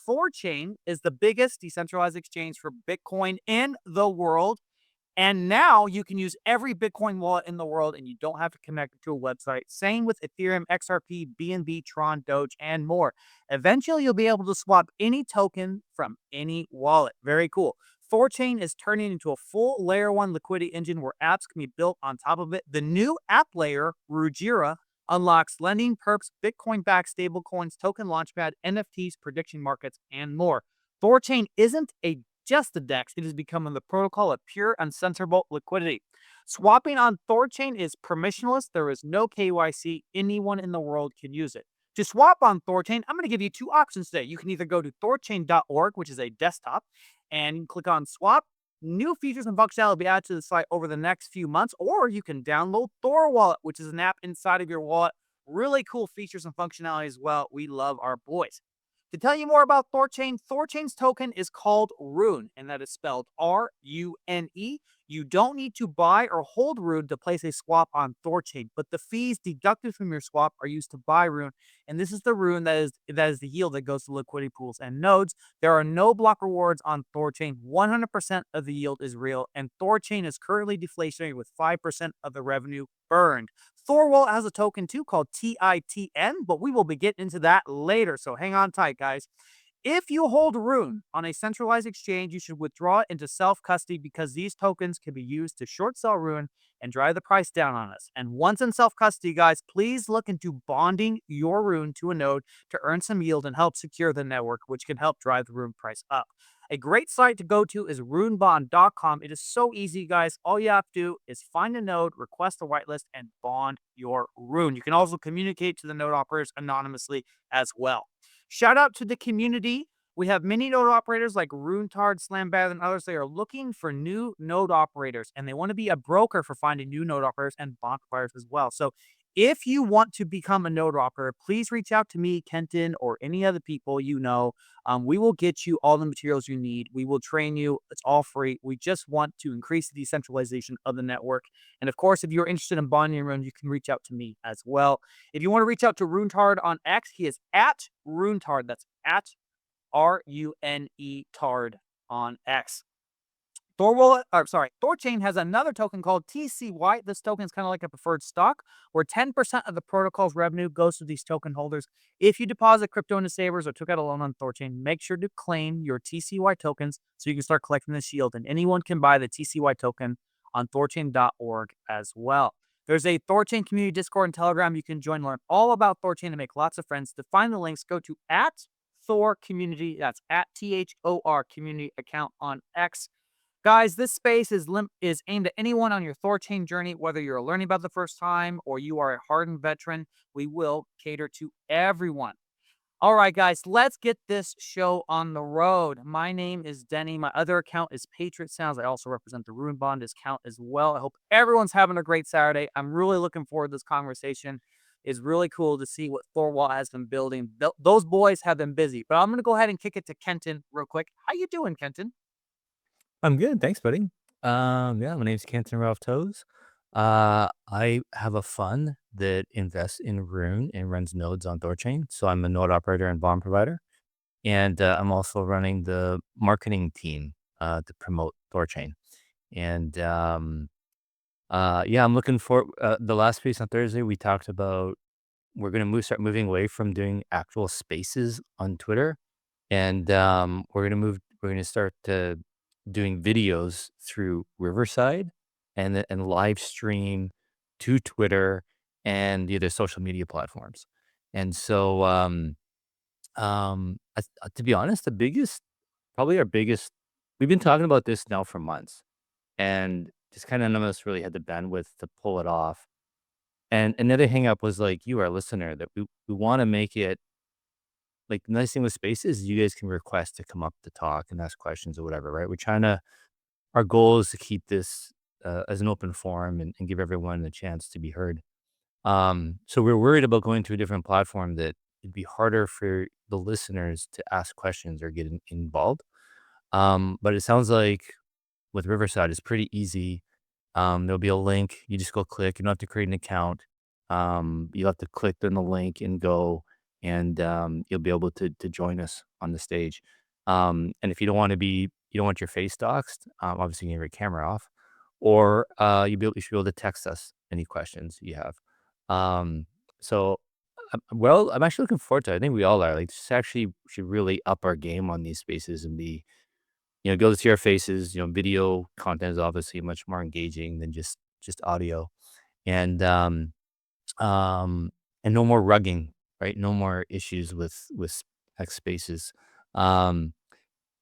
THORChain is the biggest decentralized exchange for Bitcoin in the world. And now you can use every Bitcoin wallet in the world and you don't have to connect it to a website. Same with Ethereum, XRP, BNB, Tron, Doge, and more. Eventually, you'll be able to swap any token from any wallet. Very cool. THORChain is turning into a full layer one liquidity engine where apps can be built on top of it. The new app layer, Rujira, unlocks lending, perps, Bitcoin backed stablecoins, token launchpad, NFTs, prediction markets, and more. THORChain isn't a just a DEX, it is becoming the protocol of pure uncensorable liquidity. Swapping on THORChain is permissionless. There is no KYC. Anyone in the world can use it. To swap on THORChain, I'm going to give you two options today. You can either go to THORChain.org, which is a desktop, and you can click on swap. New features and functionality will be added to the site over the next few months, or you can download THORwallet, which is an app inside of your wallet. Really cool features and functionality as well. We love our boys. To tell you more about THORChain, THORChain's token is called Rune, and that is spelled R-U-N-E. You don't need to buy or hold Rune to place a swap on THORChain, but the fees deducted from your swap are used to buy Rune, and this is the Rune that is the yield that goes to liquidity pools and nodes. There are no block rewards on THORChain. 100% of the yield is real, and THORChain is currently deflationary with 5% of the revenue burned. THORwallet has a token too called TITN, but we will be getting into that later, so hang on tight, guys. If you hold Rune on a centralized exchange, you should withdraw it into self-custody because these tokens can be used to short sell Rune and drive the price down on us. And once in self-custody, guys, please look into bonding your Rune to a node to earn some yield and help secure the network, which can help drive the Rune price up. A great site to go to is runebond.com. It is so easy, guys. All you have to do is find a node, request a whitelist, and bond your Rune. You can also communicate to the node operators anonymously as well. Shout out to the community. We have many node operators like RuneTard, Slambad, and others. They are looking for new node operators, and they want to be a broker for finding new node operators and bond providers as well. So if you want to become a node operator, please reach out to me, Kenton, or any other people you know. We will get you all the materials you need. We will train you. It's all free. We just want to increase the decentralization of the network. And of course, if you're interested in bonding your Rune, you can reach out to me as well. If you want to reach out to RuneTard on X, he is at RuneTard. That's at RUNE Tard on X. THORChain has another token called TCY. This token is kind of like a preferred stock, where 10% of the protocol's revenue goes to these token holders. If you deposit crypto into savers or took out a loan on THORChain, make sure to claim your TCY tokens so you can start collecting this yield. And anyone can buy the TCY token on THORChain.org as well. There's a THORChain community Discord and Telegram. You can join, learn all about THORChain, and make lots of friends. To find the links, go to @THORcommunity. That's @THOR community account on X. Guys, this space is aimed at anyone on your THORChain journey, whether you're learning about the first time or you are a hardened veteran. We will cater to everyone. All right, guys, let's get this show on the road. My name is Denny. My other account is Patriot Sounds. I also represent the Rune Bond account as well. I hope everyone's having a great Saturday. I'm really looking forward to this conversation. It's really cool to see what THORwallet has been building. Those boys have been busy. But I'm going to go ahead and kick it to Kenton real quick. How you doing, Kenton? I'm good, thanks, buddy. Yeah, my name's Canton Ralph Toes. I have a fund that invests in Rune and runs nodes on THORChain. So I'm a node operator and bond provider, and I'm also running the marketing team to promote THORChain. And yeah, I'm looking for the last piece on Thursday. We talked about we're going to start moving away from doing actual spaces on Twitter, and we're going to start doing videos through Riverside and live stream to Twitter and the other social media platforms. And so, to be honest, probably our biggest, we've been talking about this now for months, and just kind of none of us really had the bandwidth to pull it off. And another hang up was like you, our listener, that we want to make it like the nice thing with spaces, you guys can request to come up to talk and ask questions or whatever, right? Our goal is to keep this as an open forum and give everyone a chance to be heard. So we're worried about going to a different platform that it'd be harder for the listeners to ask questions or get involved. But it sounds like with Riverside, it's pretty easy. There'll be a link. You just go click. You don't have to create an account. You'll have to click on the link and go and you'll be able to join us on the stage. And if you don't want to be, you don't want your face doxxed, obviously you can have your camera off, or you should be able to text us any questions you have. Um, so, well, I'm actually looking forward to it. I think we all are. Like, this actually should really up our game on these spaces and be, be able to see our faces. Video content is obviously much more engaging than just audio, and um, and no more rugging, right? No more issues with X spaces. Um,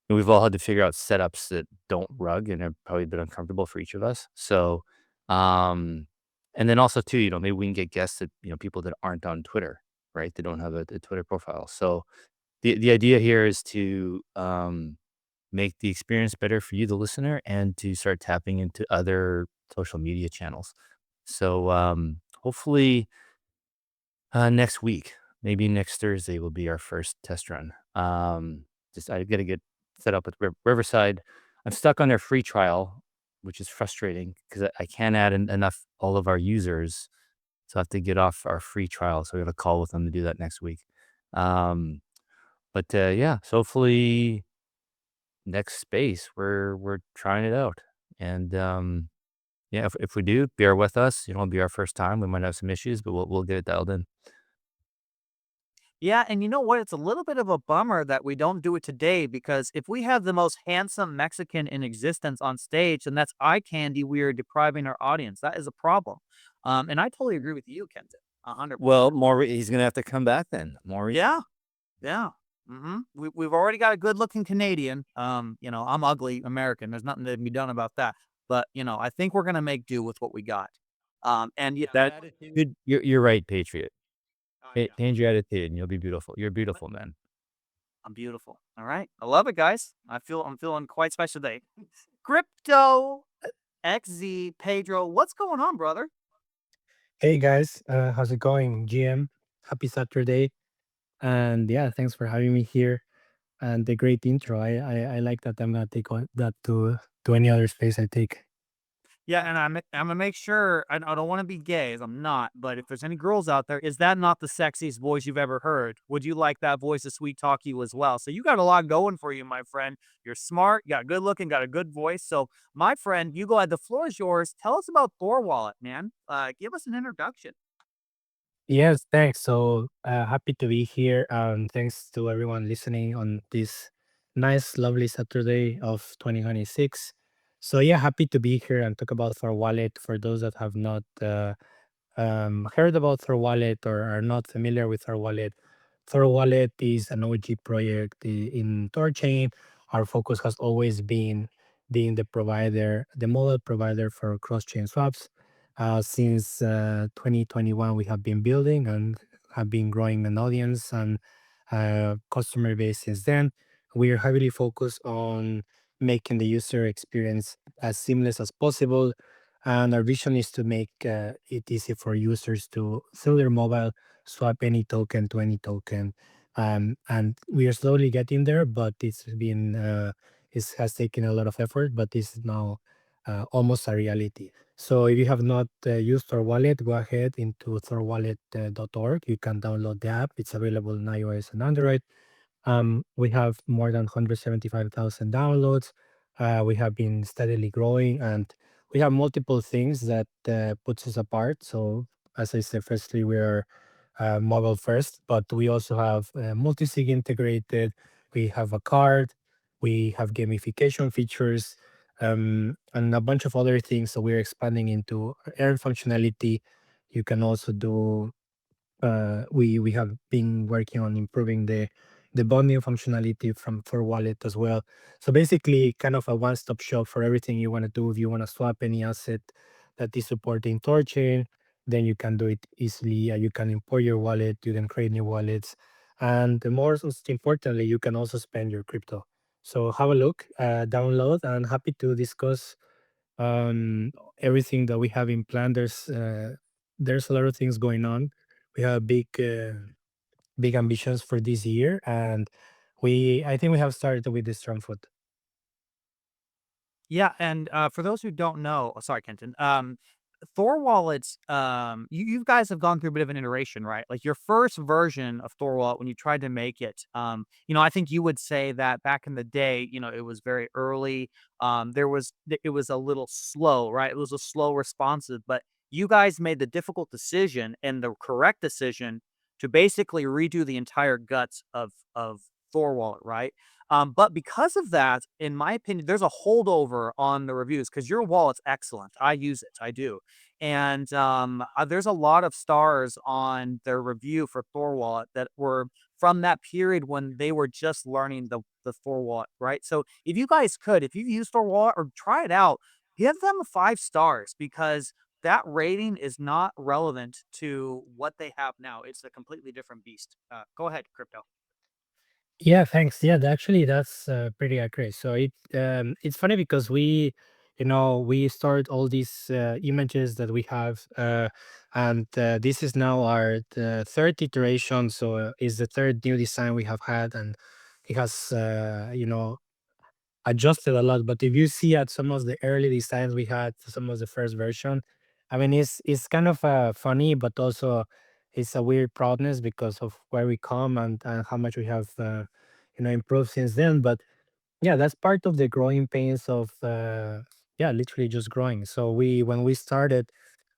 and we've all had to figure out setups that don't rug and are probably a bit uncomfortable for each of us. So, um, and then also too, maybe we can get guests that, people that aren't on Twitter, right? They don't have a Twitter profile. So the idea here is to make the experience better for you, the listener, and to start tapping into other social media channels. So hopefully next week, maybe next Thursday will be our first test run. Just I got to get set up with Riverside. I'm stuck on their free trial, which is frustrating because I can't add enough all of our users, so I have to get off our free trial. So we have a call with them to do that next week. Um, but yeah, so hopefully next space we're trying it out, and yeah, if we do, bear with us. It'll be our first time. We might have some issues, but we'll get it dialed in. Yeah, and you know what? It's a little bit of a bummer that we don't do it today because if we have the most handsome Mexican in existence on stage, then that's eye candy we are depriving our audience. That is a problem. And I totally agree with you, Kenton. 100%. Well, he's gonna have to come back then. More Yeah, yeah. We've already got a good-looking Canadian. I'm ugly American. There's nothing to be done about that. But I think we're gonna make do with what we got. And yeah, that attitude. You're right, Patriot. yeah. Change your attitude, and you'll be beautiful. You're beautiful, man. I'm beautiful. All right. I love it, guys. I'm feeling quite special today. Crypto XZ Pedro, what's going on, brother? Hey guys, how's it going? GM, happy Saturday, and yeah, thanks for having me here. And the great intro. I like that. I'm gonna take that to any other space I take. Yeah, and I'm gonna make sure I don't want to be gay, as I'm not. But if there's any girls out there, is that not the sexiest voice you've ever heard? Would you like that voice to sweet talk you as well? So you got a lot going for you, my friend. You're smart, you got good looking, got a good voice. So my friend, you go ahead. The floor is yours. Tell us about THORwallet, man. Give us an introduction. Yes, thanks. So happy to be here, and thanks to everyone listening on this nice, lovely Saturday of 2026. So yeah, happy to be here and talk about our wallet for those that have not heard about THORwallet or are not familiar with our wallet. THORwallet is an OG project in THORChain. Our focus has always been being the provider, the model provider for cross-chain swaps. Since 2021, we have been building and have been growing an audience and customer base since then. We are heavily focused on making the user experience as seamless as possible, and our vision is to make it easy for users to, through their mobile, swap any token to any token. And we are slowly getting there, but it has taken a lot of effort, but it's now almost a reality. So if you have not used our wallet, go ahead into thorwallet.org. You can download the app. It's available on iOS and Android. We have more than 175,000 downloads. We have been steadily growing, and we have multiple things that puts us apart. So, as I said, firstly, we are mobile first, but we also have multi-sig integrated. We have a card. We have gamification features, and a bunch of other things. So we're expanding into earn functionality. You can also do we have been working on improving the bonding functionality from for wallet as well. So basically, kind of a one-stop shop for everything you want to do. If you want to swap any asset that is supporting THORChain, then you can do it easily. You can import your wallet. You can create new wallets, and the most importantly, you can also spend your crypto. So have a look, download, and happy to discuss everything that we have in plan. There's a lot of things going on. We have big ambitions for this year, and I think we have started with the strong foot. Yeah, and for those who don't know, oh, sorry, Kenton. Thor wallets, you guys have gone through a bit of an iteration, right? Like your first version of Thor wallet when you tried to make it, I think you would say that back in the day, it was very early. It was a little slow, right? It was a slow responsive, but you guys made the difficult decision and the correct decision to basically redo the entire guts of Thor wallet, right? But because of that, in my opinion, there's a holdover on the reviews because your wallet's excellent. I use it, I do. And there's a lot of stars on their review for Thor wallet that were from that period when they were just learning the Thor wallet, right? So if you use Thor wallet or try it out, give them 5 stars because that rating is not relevant to what they have now. It's a completely different beast. Go ahead, crypto. Yeah, thanks. Yeah, actually, that's pretty accurate. So it's funny because we stored all these images that we have, and this is now our third iteration. So it's the third new design we have had, and it has adjusted a lot. But if you see at some of the early designs we had, some of the first version, I mean, it's kind of funny, but also it's a weird proudness because of where we come and how much we have, improved since then. But yeah, that's part of the growing pains of, yeah, literally just growing. So when we started,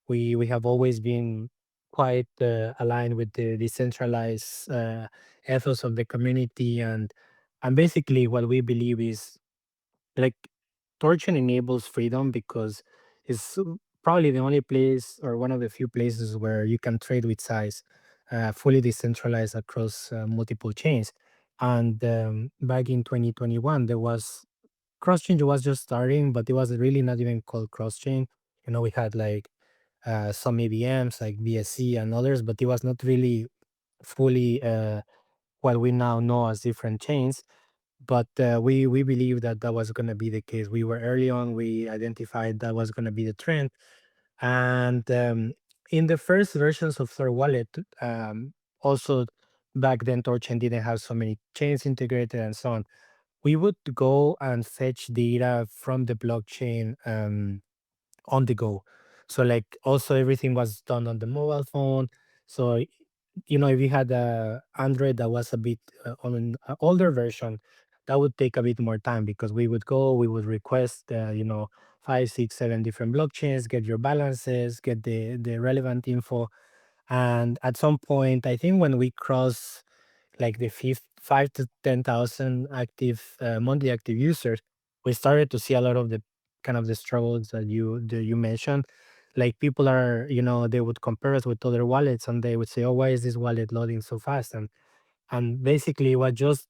we have always been quite aligned with the decentralized ethos of the community, and basically what we believe is like THORChain enables freedom because it's probably the only place or one of the few places where you can trade with size, fully decentralized across multiple chains. And back in 2021, there was cross chain was just starting, but it was really not even called cross chain. We had like some AVMs like BSC and others, but it was not really fully what we now know as different chains. But we believe that that was going to be the case. We were early on. We identified that was going to be the trend, and in the first versions of THORwallet, also back then THORChain didn't have so many chains integrated and so on. We would go and fetch data from the blockchain. On the go. So like also everything was done on the mobile phone. So if you had a Android that was a bit on an older version, that would take a bit more time because we would request, 5, 6, 7 different blockchains, get your balances, get the relevant info, and at some point, I think when we cross like the 5 to 10,000 active monthly active users, we started to see a lot of the kind of the struggles that you mentioned. Like people are, they would compare us with other wallets, and they would say, "Oh, why is this wallet loading so fast?" And basically, what just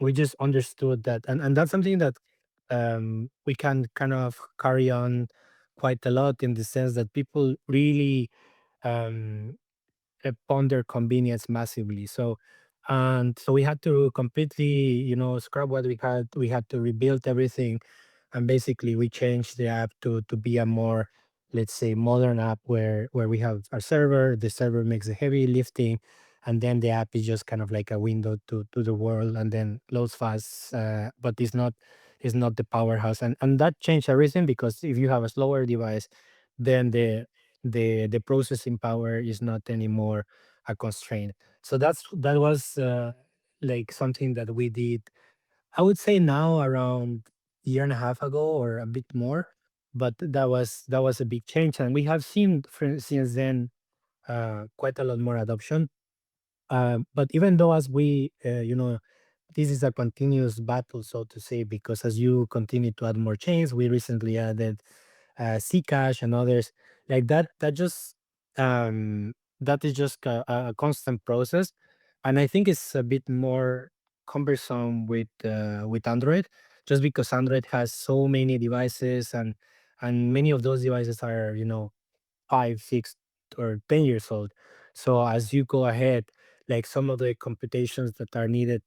we just understood that, and that's something that we can kind of carry on quite a lot in the sense that people really um, ponder convenience massively. So we had to completely, scrub what we had. We had to rebuild everything, and basically we changed the app to be a more, let's say, modern app where we have our server. The server makes the heavy lifting, and then the app is just kind of like a window to the world, and then loads fast. But it's not the powerhouse, and that changed everything because if you have a slower device, then the processing power is not anymore a constraint. So that was like something that we did, I would say now around year and a half ago or a bit more. But that was a big change, and we have seen since then quite a lot more adoption. But even though as this is a continuous battle, so to say, because as you continue to add more chains, we recently added Zcash and others like that. That is just a constant process, and I think it's a bit more cumbersome with Android, just because Android has so many devices, and many of those devices are 5, 6, or 10 years old. So as you go ahead, like some of the computations that are needed,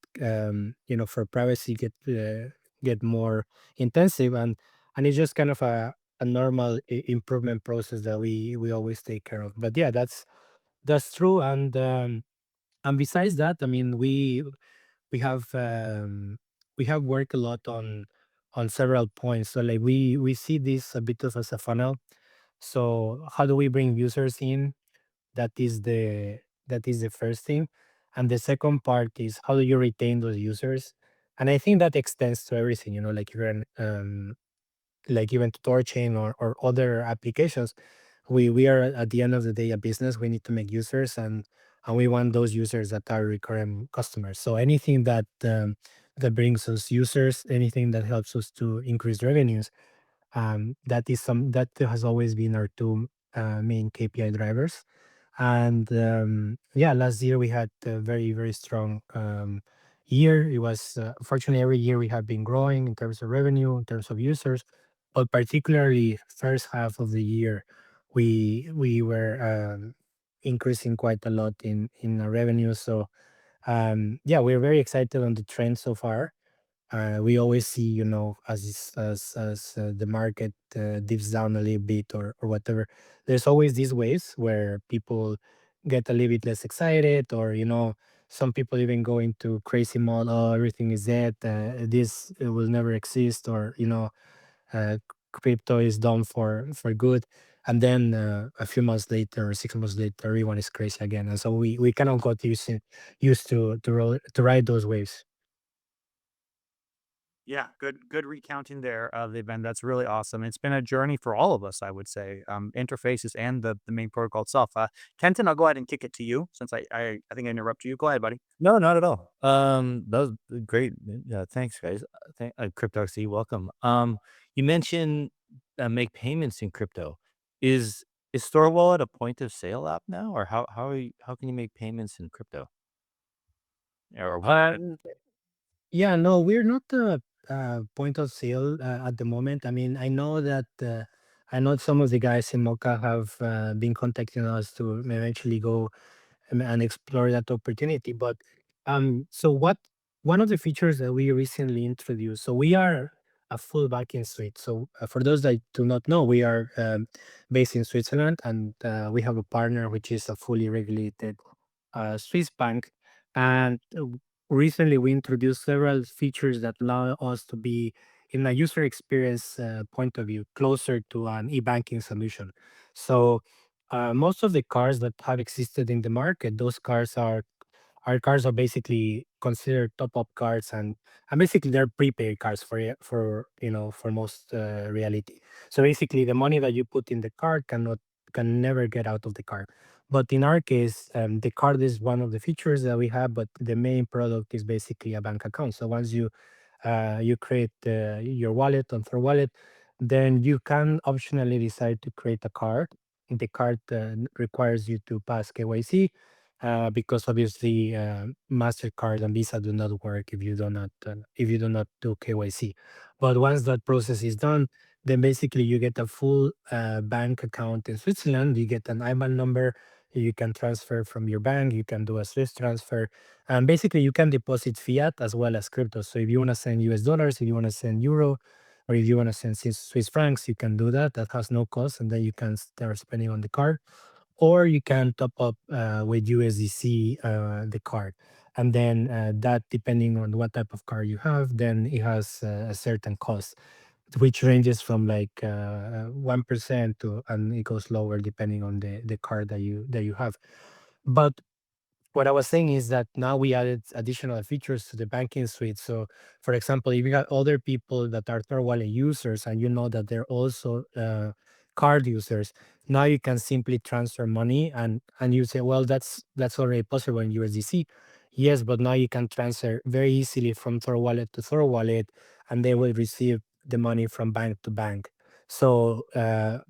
for privacy get more intensive, and it's just kind of a normal improvement process that we always take care of. But yeah, that's true. And besides that, I mean, we have we have worked a lot on several points. So like we see this a bit of as a funnel. So how do we bring users in? That is the first thing. And the second part is how do you retain those users? And I think that extends to everything, like you're like even to THORChain or other applications. We are at the end of the day a business. We need to make users, and we want those users that are recurring customers. So anything that brings us users, anything that helps us to increase revenues, that is some that has always been our two main KPI drivers. And yeah, last year we had a very, very strong year. It was fortunately every year we have been growing in terms of revenue, in terms of users, but particularly first half of the year, we were increasing quite a lot in our revenue. So yeah, we're very excited on the trend so far. We always see, as the market dips down a little bit or whatever, there's always these waves where people get a little bit less excited, or some people even go into crazy mode. Oh, everything is dead. This will never exist, or uh, crypto is done for good. And then a few months later or 6 months later, everyone is crazy again. And so we kind of got used to ride those waves. Yeah, good recounting there of the event. That's really awesome. It's been a journey for all of us, I would say, interfaces and the main protocol itself. Kenton, I'll go ahead and kick it to you since I think I interrupted you. Go ahead, buddy. No, not at all. That was great. Yeah, thanks, guys. CryptoXC, welcome. You mentioned make payments in crypto. Is is THORwallet a point of sale app now, or how can you make payments in crypto? Or Yeah, no, we're not a point of sale at the moment. I mean, I know some of the guys in Mocha have been contacting us to eventually go and explore that opportunity. But so what? One of the features that we recently introduced. So we are a full banking suite. So for those that do not know, we are based in Switzerland, and we have a partner which is a fully regulated Swiss bank. And recently, we introduced several features that allow us to be, in a user experience point of view, closer to an e-banking solution. So most of the cars that have existed in the market, those cars are our cars are basically considered top-up cards, and basically they're prepaid cards for most reality. So basically, the money that you put in the card can never get out of the card. But in our case, the card is one of the features that we have, but the main product is basically a bank account. So once you create your wallet on THORwallet, then you can optionally decide to create a card. The card requires you to pass KYC because obviously Mastercard and Visa do not work if you do not do KYC. But once that process is done, then basically you get a full bank account in Switzerland. You get an IBAN number. You can transfer from your bank. You can do a Swiss transfer, and basically you can deposit fiat as well as crypto. So if you want to send US dollars, if you want to send euro, or if you want to send Swiss francs, you can do that. That has no cost, and then you can start spending on the card, or you can top up with USDC the card. And then that, depending on what type of card you have, then it has a certain cost, which ranges from like 1% to, and it goes lower depending on the card that you have. But what I was saying is that now we added additional features to the banking suite. So, for example, if you got other people that are THORwallet users and you know that they're also card users, now you can simply transfer money, and you say, well, that's already possible in USDC. Yes, but now you can transfer very easily from THORwallet to THORwallet, and they will receive the money from bank to bank. So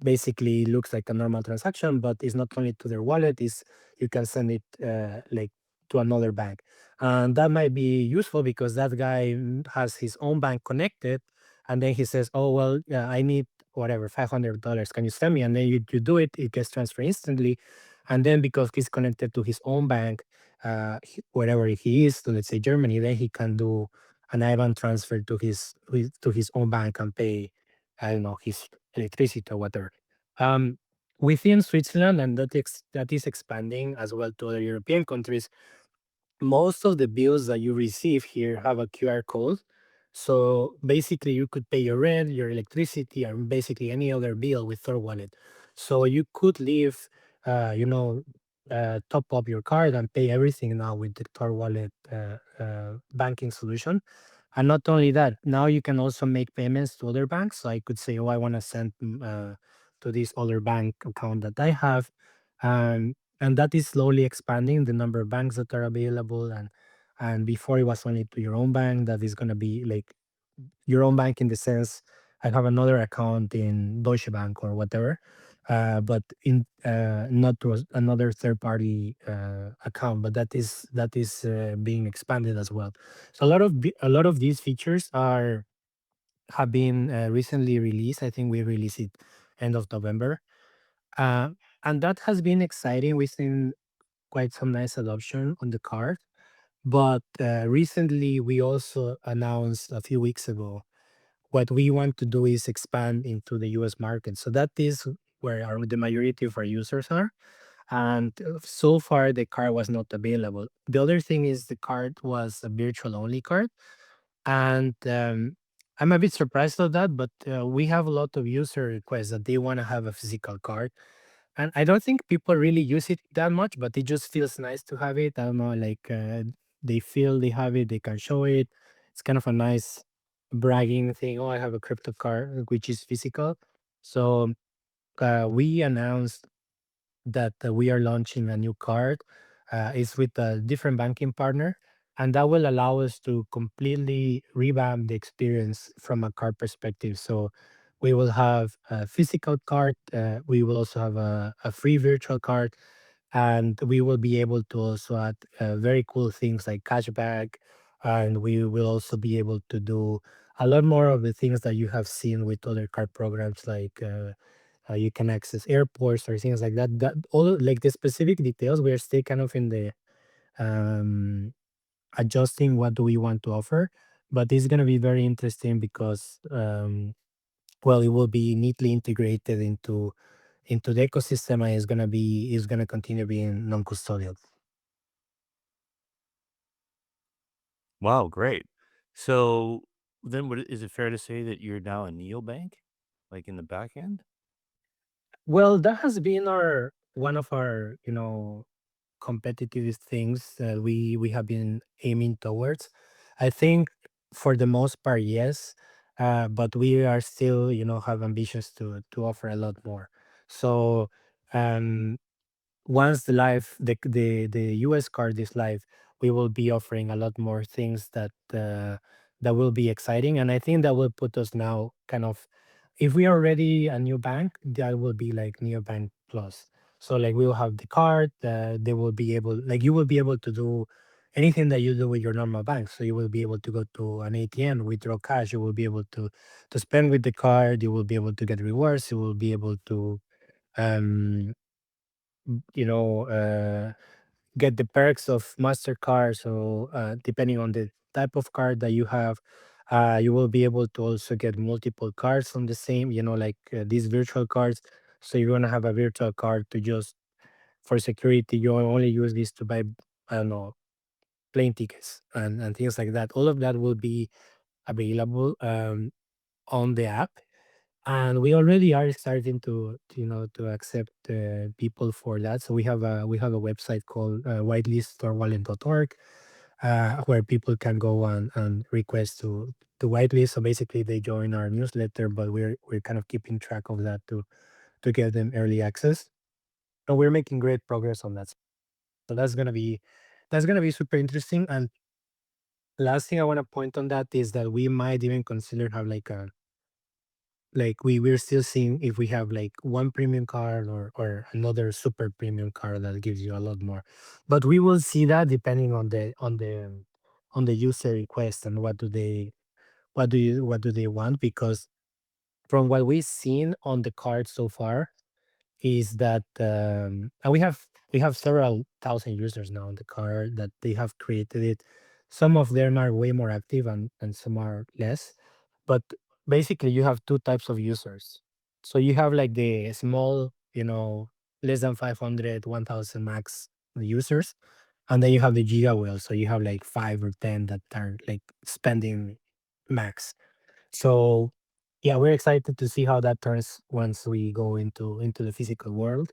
basically, it looks like a normal transaction, but it's not only to their wallet; is you can send it like to another bank, and that might be useful because that guy has his own bank connected, and then he says, oh well, yeah, I need whatever $500, can you send me? And then you do it, it gets transferred instantly. And then because he's connected to his own bank, wherever he is, so let's say Germany, then he can do an IBAN transfer to his own bank and pay, I don't know, his electricity or whatever. um, Within Switzerland, and that is expanding as well to other European countries, most of the bills that you receive here have a QR code. So basically, you could pay your rent, your electricity, and basically any other bill with THORwallet. So you could leave, you know, top up your card and pay everything now with the THORwallet banking solution. And not only that, now you can also make payments to other banks. So I could say, oh, I want to send to this other bank account that I have. And that is slowly expanding the number of banks that are available. And before it was only to your own bank, that is going to be like your own bank in the sense I have another account in Deutsche Bank or whatever, but in not to another third party account. But that is being expanded as well. So a lot of these features are have been recently released. I think we released it end of November, uh, and that has been exciting. We've seen quite some nice adoption on the card. But recently, we also announced a few weeks ago what we want to do is expand into the US market. So that is where the majority of our users are. And so far, the card was not available. The other thing is the card was a virtual only card. And I'm a bit surprised of that, but we have a lot of user requests that they want to have a physical card. And I don't think people really use it that much, but it just feels nice to have it. I don't know, like they feel they have it, they can show it. It's kind of a nice bragging thing. Oh, I have a crypto card, which is physical. So we announced that we are launching a new card. It's with a different banking partner, and that will allow us to completely revamp the experience from a card perspective. So we will have a physical card. We will also have a free virtual card, and we will be able to also add very cool things like cashback. And we will also be able to do a lot more of the things that you have seen with other card programs like you can access airports or things like that. That all like the specific details, we are still kind of in the um, adjusting what do we want to offer. But it's gonna be very interesting because well, it will be neatly integrated into the ecosystem and is gonna continue being non-custodial. Wow, great. So then is it fair to say that you're now a neobank, like in the back end? Well, that has been our one of our competitive things that we have been aiming towards. I think for the most part, yes, but we are still have ambitions to offer a lot more. So um, once the US card is live, we will be offering a lot more things that will be exciting, and I think that will put us now kind of if we are already a new bank, that will be like neobank plus. So like we will have the card, they will be able like you will be able to do anything that you do with your normal bank. So you will be able to go to an ATM, withdraw cash. You will be able to spend with the card. You will be able to get rewards. You will be able to um you know, get the perks of Mastercard. So depending on the type of card that you have, you will be able to also get multiple cards on the same, like these virtual cards. So you're gonna have a virtual card to just for security. You only use this to buy, I don't know, plane tickets and things like that. All of that will be available on the app, and we already are starting to accept people for that. So we have a website called whitelist.thorwallet.org, where people can go and request to whitelist. So basically they join our newsletter, but we're kind of keeping track of that to give them early access, and we're making great progress on that. So that's gonna be super interesting. And last thing I want to point on that is that we might even consider have like we're still seeing if we have like one premium card or another super premium card that gives you a lot more, but we will see that depending on the user request and what do they want, because from what we've seen on the card so far is that and we have several thousand users now on the card that they have created it. Some of them are way more active and some are less, but basically you have two types of users. So you have like the small, less than 500, 1,000 max users, and then you have the giga whale. So you have like 5 or 10 that are like spending max. So yeah, we're excited to see how that turns once we go into the physical world.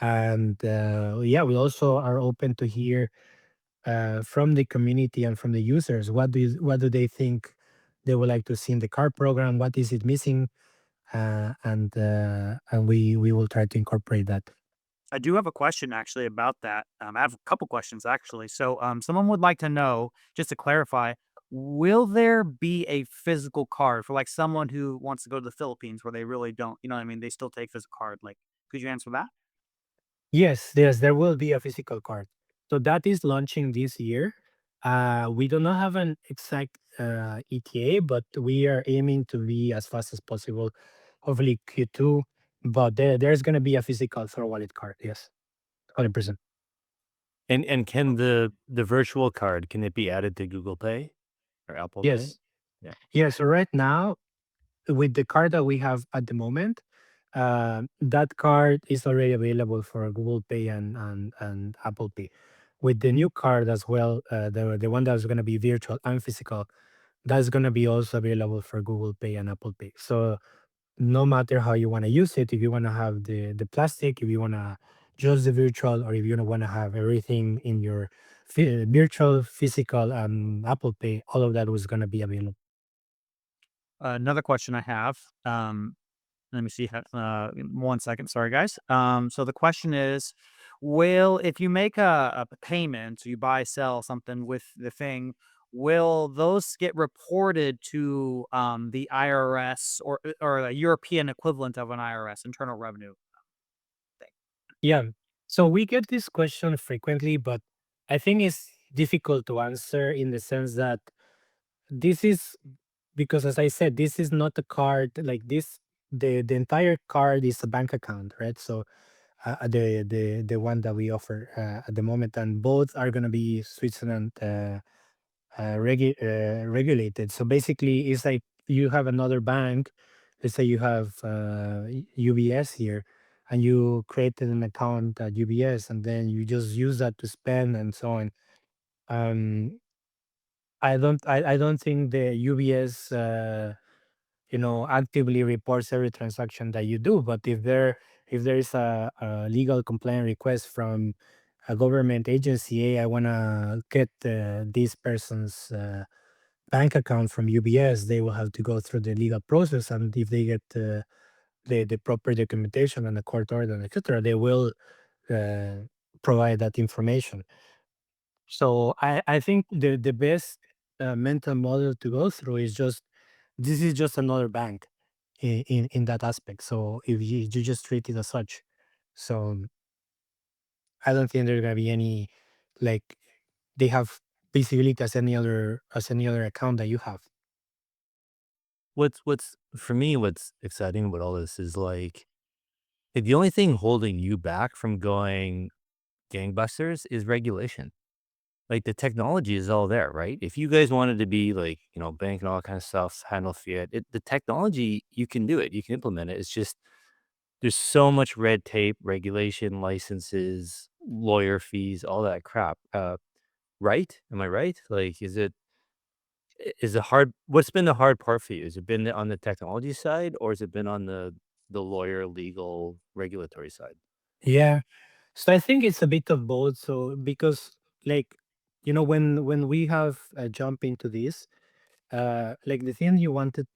And yeah, we also are open to hear from the community and from the users. What do they think they would like to see in the card program? What is it missing? And we will try to incorporate that. I do have a question actually about that. I have a couple questions actually. So, someone would like to know, just to clarify, will there be a physical card for like someone who wants to go to the Philippines where they really don't, you know what I mean? They still take physical card. Like, could you answer that? Yes, there will be a physical card. So that is launching this year. We do not have an exact ETA, but we are aiming to be as fast as possible. Hopefully Q2. But there's going to be a physical Thor wallet card. Yes, 100%. And can the virtual card, can it be added to Google Pay or Apple Pay? Yes. Yeah. Yeah. So right now, with the card that we have at the moment, that card is already available for Google Pay and Apple Pay. With the new card as well, the one that's going to be virtual and physical, that's going to be also available for Google Pay and Apple Pay. So no matter how you want to use it, if you want to have the plastic, if you want to just the virtual, or if you want to have everything in your virtual, physical, Apple Pay, all of that was going to be available. Another question I have. Let me see. 1 second. Sorry, guys. So the question is, will if you make a payment, so you buy, sell something with the thing, will those get reported to the IRS or a European equivalent of an IRS, Internal Revenue thing? Yeah. So we get this question frequently, but I think it's difficult to answer in the sense that this is because, as I said, this is not a card like this. The entire card is a bank account, right? So the one that we offer at the moment, and both are going to be Switzerland regulated. So basically, it's like you have another bank. Let's say you have UBS here, and you created an account at UBS, and then you just use that to spend and so on. Um, I don't think the UBS actively reports every transaction that you do. But if there is a legal complaint request from a government agency, hey, I want to get this person's bank account from UBS, they will have to go through the legal process. And if they get the proper documentation and the court order, and etc., they will uh, provide that information. So I think the best mental model to go through is just this is just another bank in that aspect. So if you just treat it as such, so I don't think there's gonna be any like they have visibility as any other account that you have. What's for me, what's exciting about all this is like the only thing holding you back from going gangbusters is regulation. Like the technology is all there, right? If you guys wanted to be like, bank and all that kind of stuff, handle fiat, the technology, you can do it. You can implement it. It's just there's so much red tape, regulation, licenses, lawyer fees, all that crap. Right? Am I right? Like, is it hard? What's been the hard part for you? Has it been on the technology side, or has it been on the lawyer, legal, regulatory side? Yeah. So I think it's a bit of both. So because like when we have jump into this, like the thing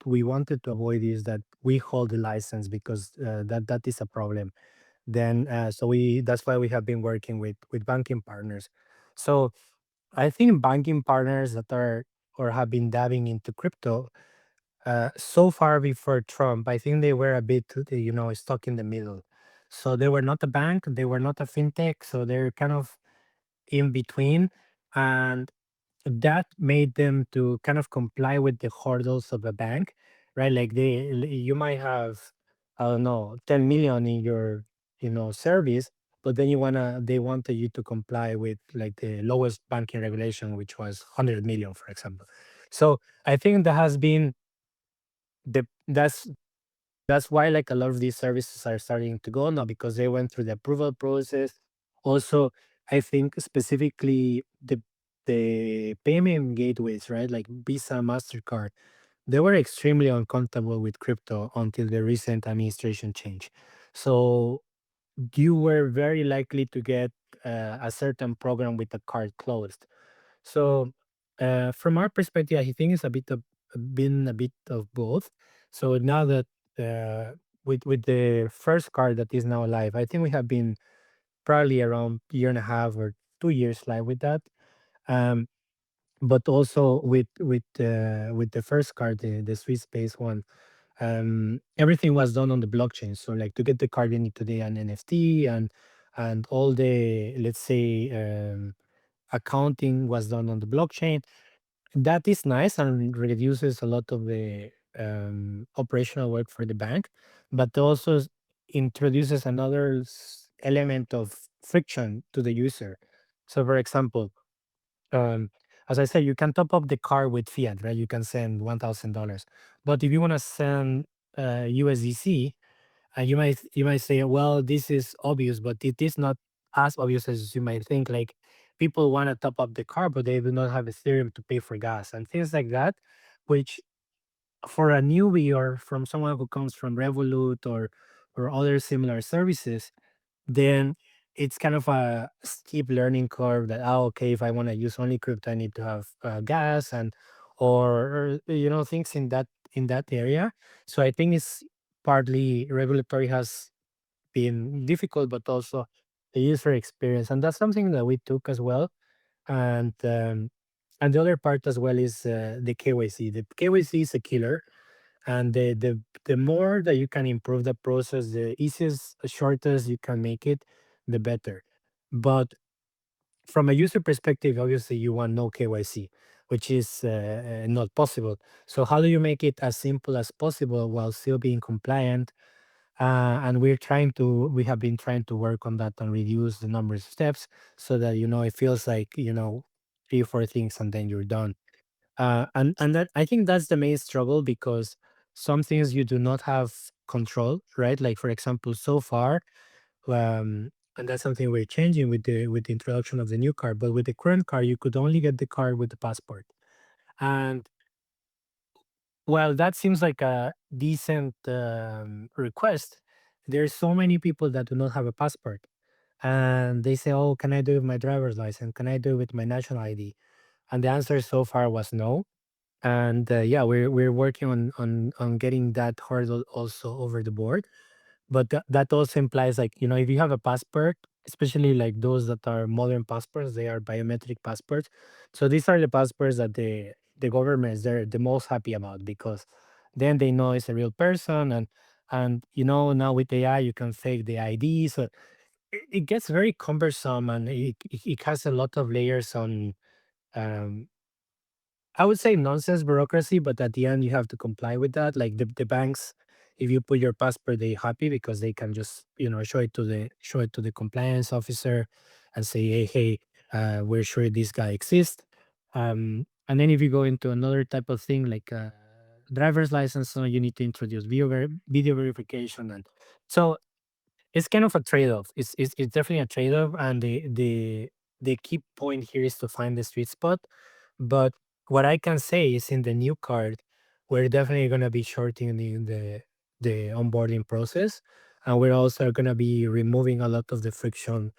we wanted to avoid is that we hold the license because that is a problem. Then so we that's why we have been working with banking partners. So I think banking partners that are or have been dabbing into crypto so far before Trump, I think they were a bit stuck in the middle. So they were not a bank, they were not a fintech, so they're kind of in between. And that made them to kind of comply with the hurdles of a bank, right? Like you might have, I don't know, 10 million in your, service, but then they wanted you to comply with like the lowest banking regulation, which was 100 million, for example. So I think that has been the that's why like a lot of these services are starting to go now because they went through the approval process. Also, I think specifically the payment gateways, right? Like Visa, Mastercard. they were extremely uncomfortable with crypto until the recent administration change. So you were very likely to get a certain program with the card closed. So from our perspective, I think it's a bit of been a bit of both. So now that with the first card that is now live, I think we have been probably around year and a half or 2 years live with that. Um, but also with the first card, the Swiss based one, everything was done on the blockchain. So like to get the card, you need today an NFT, and all the, let's say, accounting was done on the blockchain. That is nice and reduces a lot of the operational work for the bank, but also introduces another element of friction to the user. So for example, um, as I said, you can top up the card with fiat, right? You can send $1,000. But if you want to send USDC, you might say, well, this is obvious, but it is not as obvious as you might think. Like people want to top up the car, but they do not have Ethereum to pay for gas and things like that, which for a newbie or from someone who comes from Revolut or other similar services, then it's kind of a steep learning curve that, okay, if I want to use only crypto, I need to have gas and or things in that area. So I think it's partly regulatory has been difficult, but also the user experience, and that's something that we took as well. And um, and the other part as well is the KYC. The KYC is a killer, and the more that you can improve the process, the easiest, shortest you can make it, the better. But from a user perspective, obviously you want no KYC, which is not possible. So how do you make it as simple as possible while still being compliant? And we have been trying to work on that and reduce the number of steps so that it feels like 3 or 4 things and then you're done. And that, I think that's the main struggle, because some things you do not have control, right? Like for example, so far, and that's something we're changing with the introduction of the new card. But with the current card, you could only get the card with the passport. And well, that seems like a decent request. There's so many people that do not have a passport, and they say, "Oh, can I do it with my driver's license? Can I do it with my national ID?" And the answer so far was no. And yeah, we're working on getting that hurdle also over the board. But that also implies, like, if you have a passport, especially like those that are modern passports, they are biometric passports. So these are the passports that the government is they're the most happy about, because then they know it's a real person. And now with AI you can fake the ID. So it gets very cumbersome, and it has a lot of layers on, um, I would say, nonsense bureaucracy, but at the end you have to comply with that. Like the banks, if you put your passport, they happy because they can just show it to the compliance officer and say, hey, we're sure this guy exists. And then if you go into another type of thing like driver's license, so you need to introduce video verification, and so it's kind of a trade-off. It's definitely a trade-off, and the key point here is to find the sweet spot. But what I can say is, in the new card, we're definitely gonna be shortening the onboarding process, and we're also gonna be removing a lot of the friction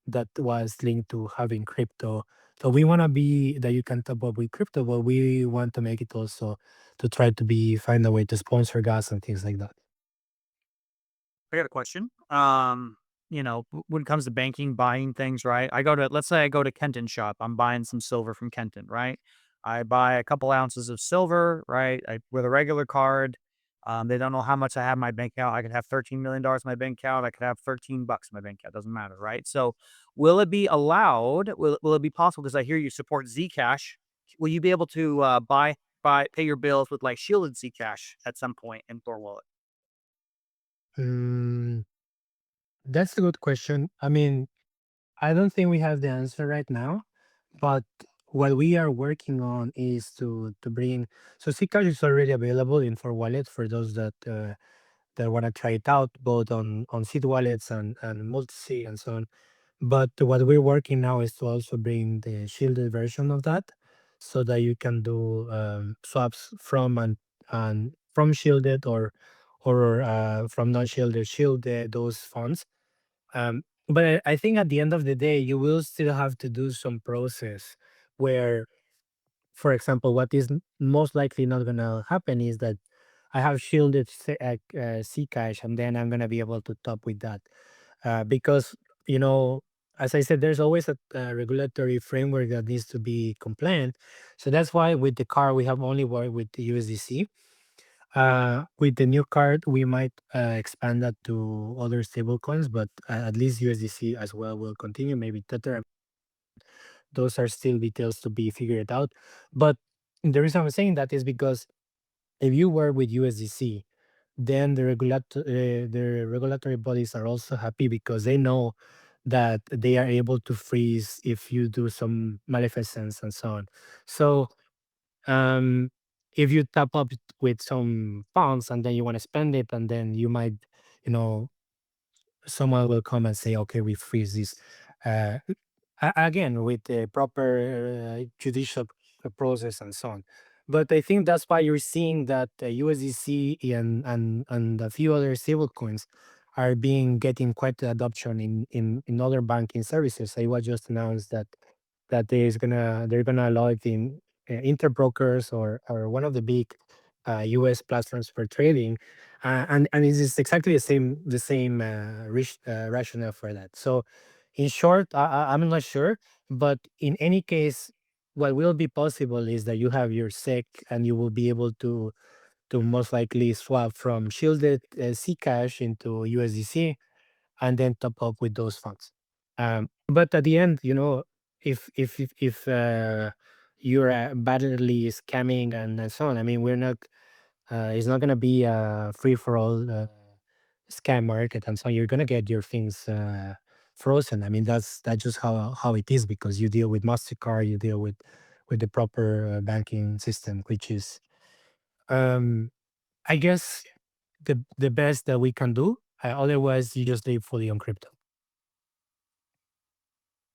that was linked to having crypto. So we wanna be that you can top up with crypto, but we want to make it also to try to find a way to sponsor gas and things like that. I got a question. When it comes to banking, buying things, right? Let's say I go to Kenton shop. I'm buying some silver from Kenton, right? I buy a couple ounces of silver, right? With a regular card. They don't know how much I have in my bank account. I could have $13 million in my bank account. I could have 13 bucks in my bank account. Doesn't matter, right? So, will it be allowed? Will it be possible? Because I hear you support Zcash. Will you be able to pay your bills with like shielded Zcash at some point in THORwallet? Mm, that's a good question. I mean, I don't think we have the answer right now, but what we are working on is to bring. So Zcash is already available in for wallet for those that want to try it out, both on seed wallets and multi and so on. But what we're working now is to also bring the shielded version of that, so that you can do swaps from from shielded or from non-shielded shielded those funds. But I think at the end of the day, you will still have to do some process where, for example, what is most likely not going to happen is that I have shielded Cash, and then I'm going to be able to top with that. Because, you know, as I said, there's always a regulatory framework that needs to be compliant. So that's why with the car, we have only worked with the USDC. With the new card, we might expand that to other stable coins, but at least USDC as well will continue. Maybe Tether. Those are still details to be figured out. But the reason I'm saying that is because if you work with USDC, then the regulatory bodies are also happy because they know that they are able to freeze if you do some malfeasance and so on. So um, if you top up with some funds and then you want to spend it, and then you might, you know, someone will come and say, okay, we freeze this. Uh, Again, with the proper judicial process and so on. But I think that's why you're seeing that USDC and a few other stable coins are being getting quite the adoption in other banking services. It was just announced that they're gonna allow it in interbrokers or one of the big US platforms for trading, and it is exactly the same rationale for that. So in short, I'm not sure, but in any case, what will be possible is that you have your SEC and you will be able to most likely swap from shielded Cash into USDC and then top up with those funds. But at the end, you know, if you're badly scamming and so on, I mean, we're not. It's not gonna be a free for all scam market, and so you're gonna get your things frozen. I mean, that's just how it is because you deal with Mastercard, you deal with the proper banking system, which is, um, I guess, the best that we can do. Otherwise, you just live fully on crypto.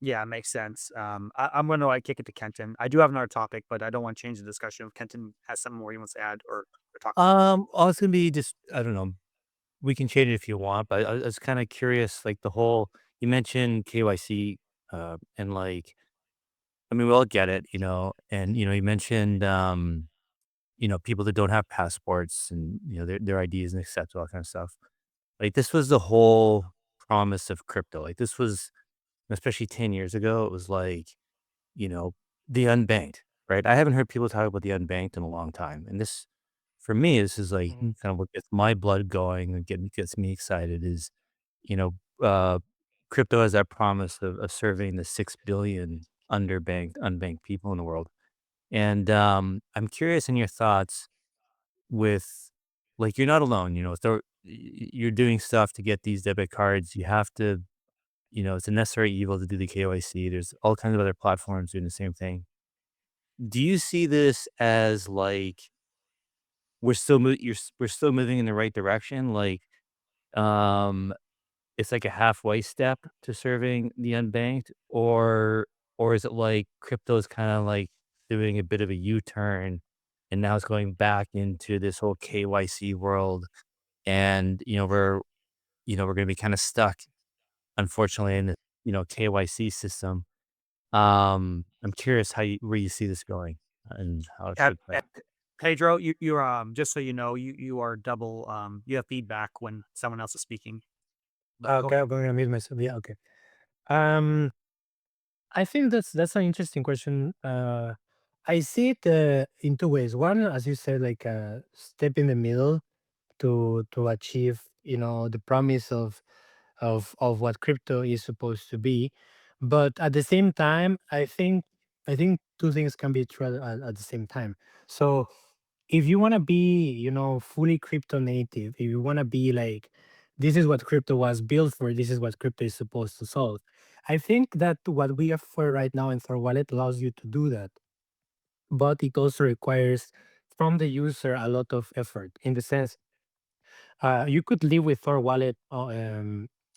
Yeah, makes sense. I'm going to like kick it to Kenton. I do have another topic, but I don't want to change the discussion. If Kenton has something more he wants to add or talk about. Oh, it's gonna be just I don't know. We can change it if you want, but I was kind of curious, like the whole you mentioned KYC, and like I mean we all get it, and you mentioned people that don't have passports and their IDs and accept all that kind of stuff. Like this was the whole promise of crypto. Like this was especially 10 years ago, it was like, you know, the unbanked, right? I haven't heard people talk about the unbanked in a long time. And this, for me, this is like Mhm. kind of what gets my blood going and gets me excited is, you know, uh, crypto has that promise of serving the 6 billion unbanked people in the world. And I'm curious in your thoughts with, like, you're not alone, you're doing stuff to get these debit cards. You have to, it's a necessary evil to do the KYC. There's all kinds of other platforms doing the same thing. Do you see this as like we're still moving in the right direction? Like, um, it's like a halfway step to serving the unbanked, or is it like crypto is kind of like doing a bit of a U-turn, and now it's going back into this whole KYC world, and we're going to be kind of stuck, unfortunately, in the KYC system. I'm curious where you see this going and how it Yeah, should play out. Pedro, you're just so you know, you are double. You have feedback when someone else is speaking. But go Okay, ahead. I'm going to mute myself. Yeah, okay. Um, I think that's an interesting question. I see it in two ways. One, as you said, like a step in the middle to achieve, the promise of what crypto is supposed to be. But at the same time, I think two things can be true at the same time. So if you want to be, fully crypto native, if you want to be like, this is what crypto was built for, this is what crypto is supposed to solve. I think that what we offer right now in THORwallet allows you to do that, but it also requires from the user a lot of effort in the sense, you could live with THORwallet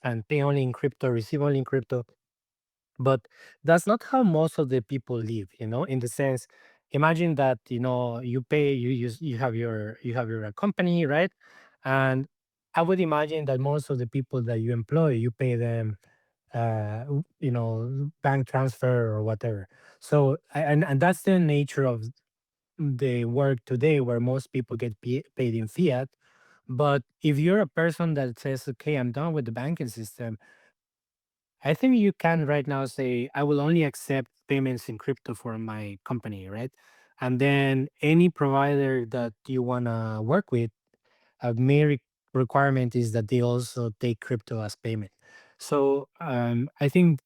and pay only in crypto, receive only in crypto, but that's not how most of the people live, in the sense, imagine that you pay you have your company, right? And I would imagine that most of the people that you employ, you pay them bank transfer or whatever. So and that's the nature of the work today, where most people get paid in fiat. But if you're a person that says, okay, I'm done with the banking system, I think you can right now say, I will only accept payments in crypto for my company, right? And then any provider that you want to work with, a main requirement is that they also take crypto as payment. So I think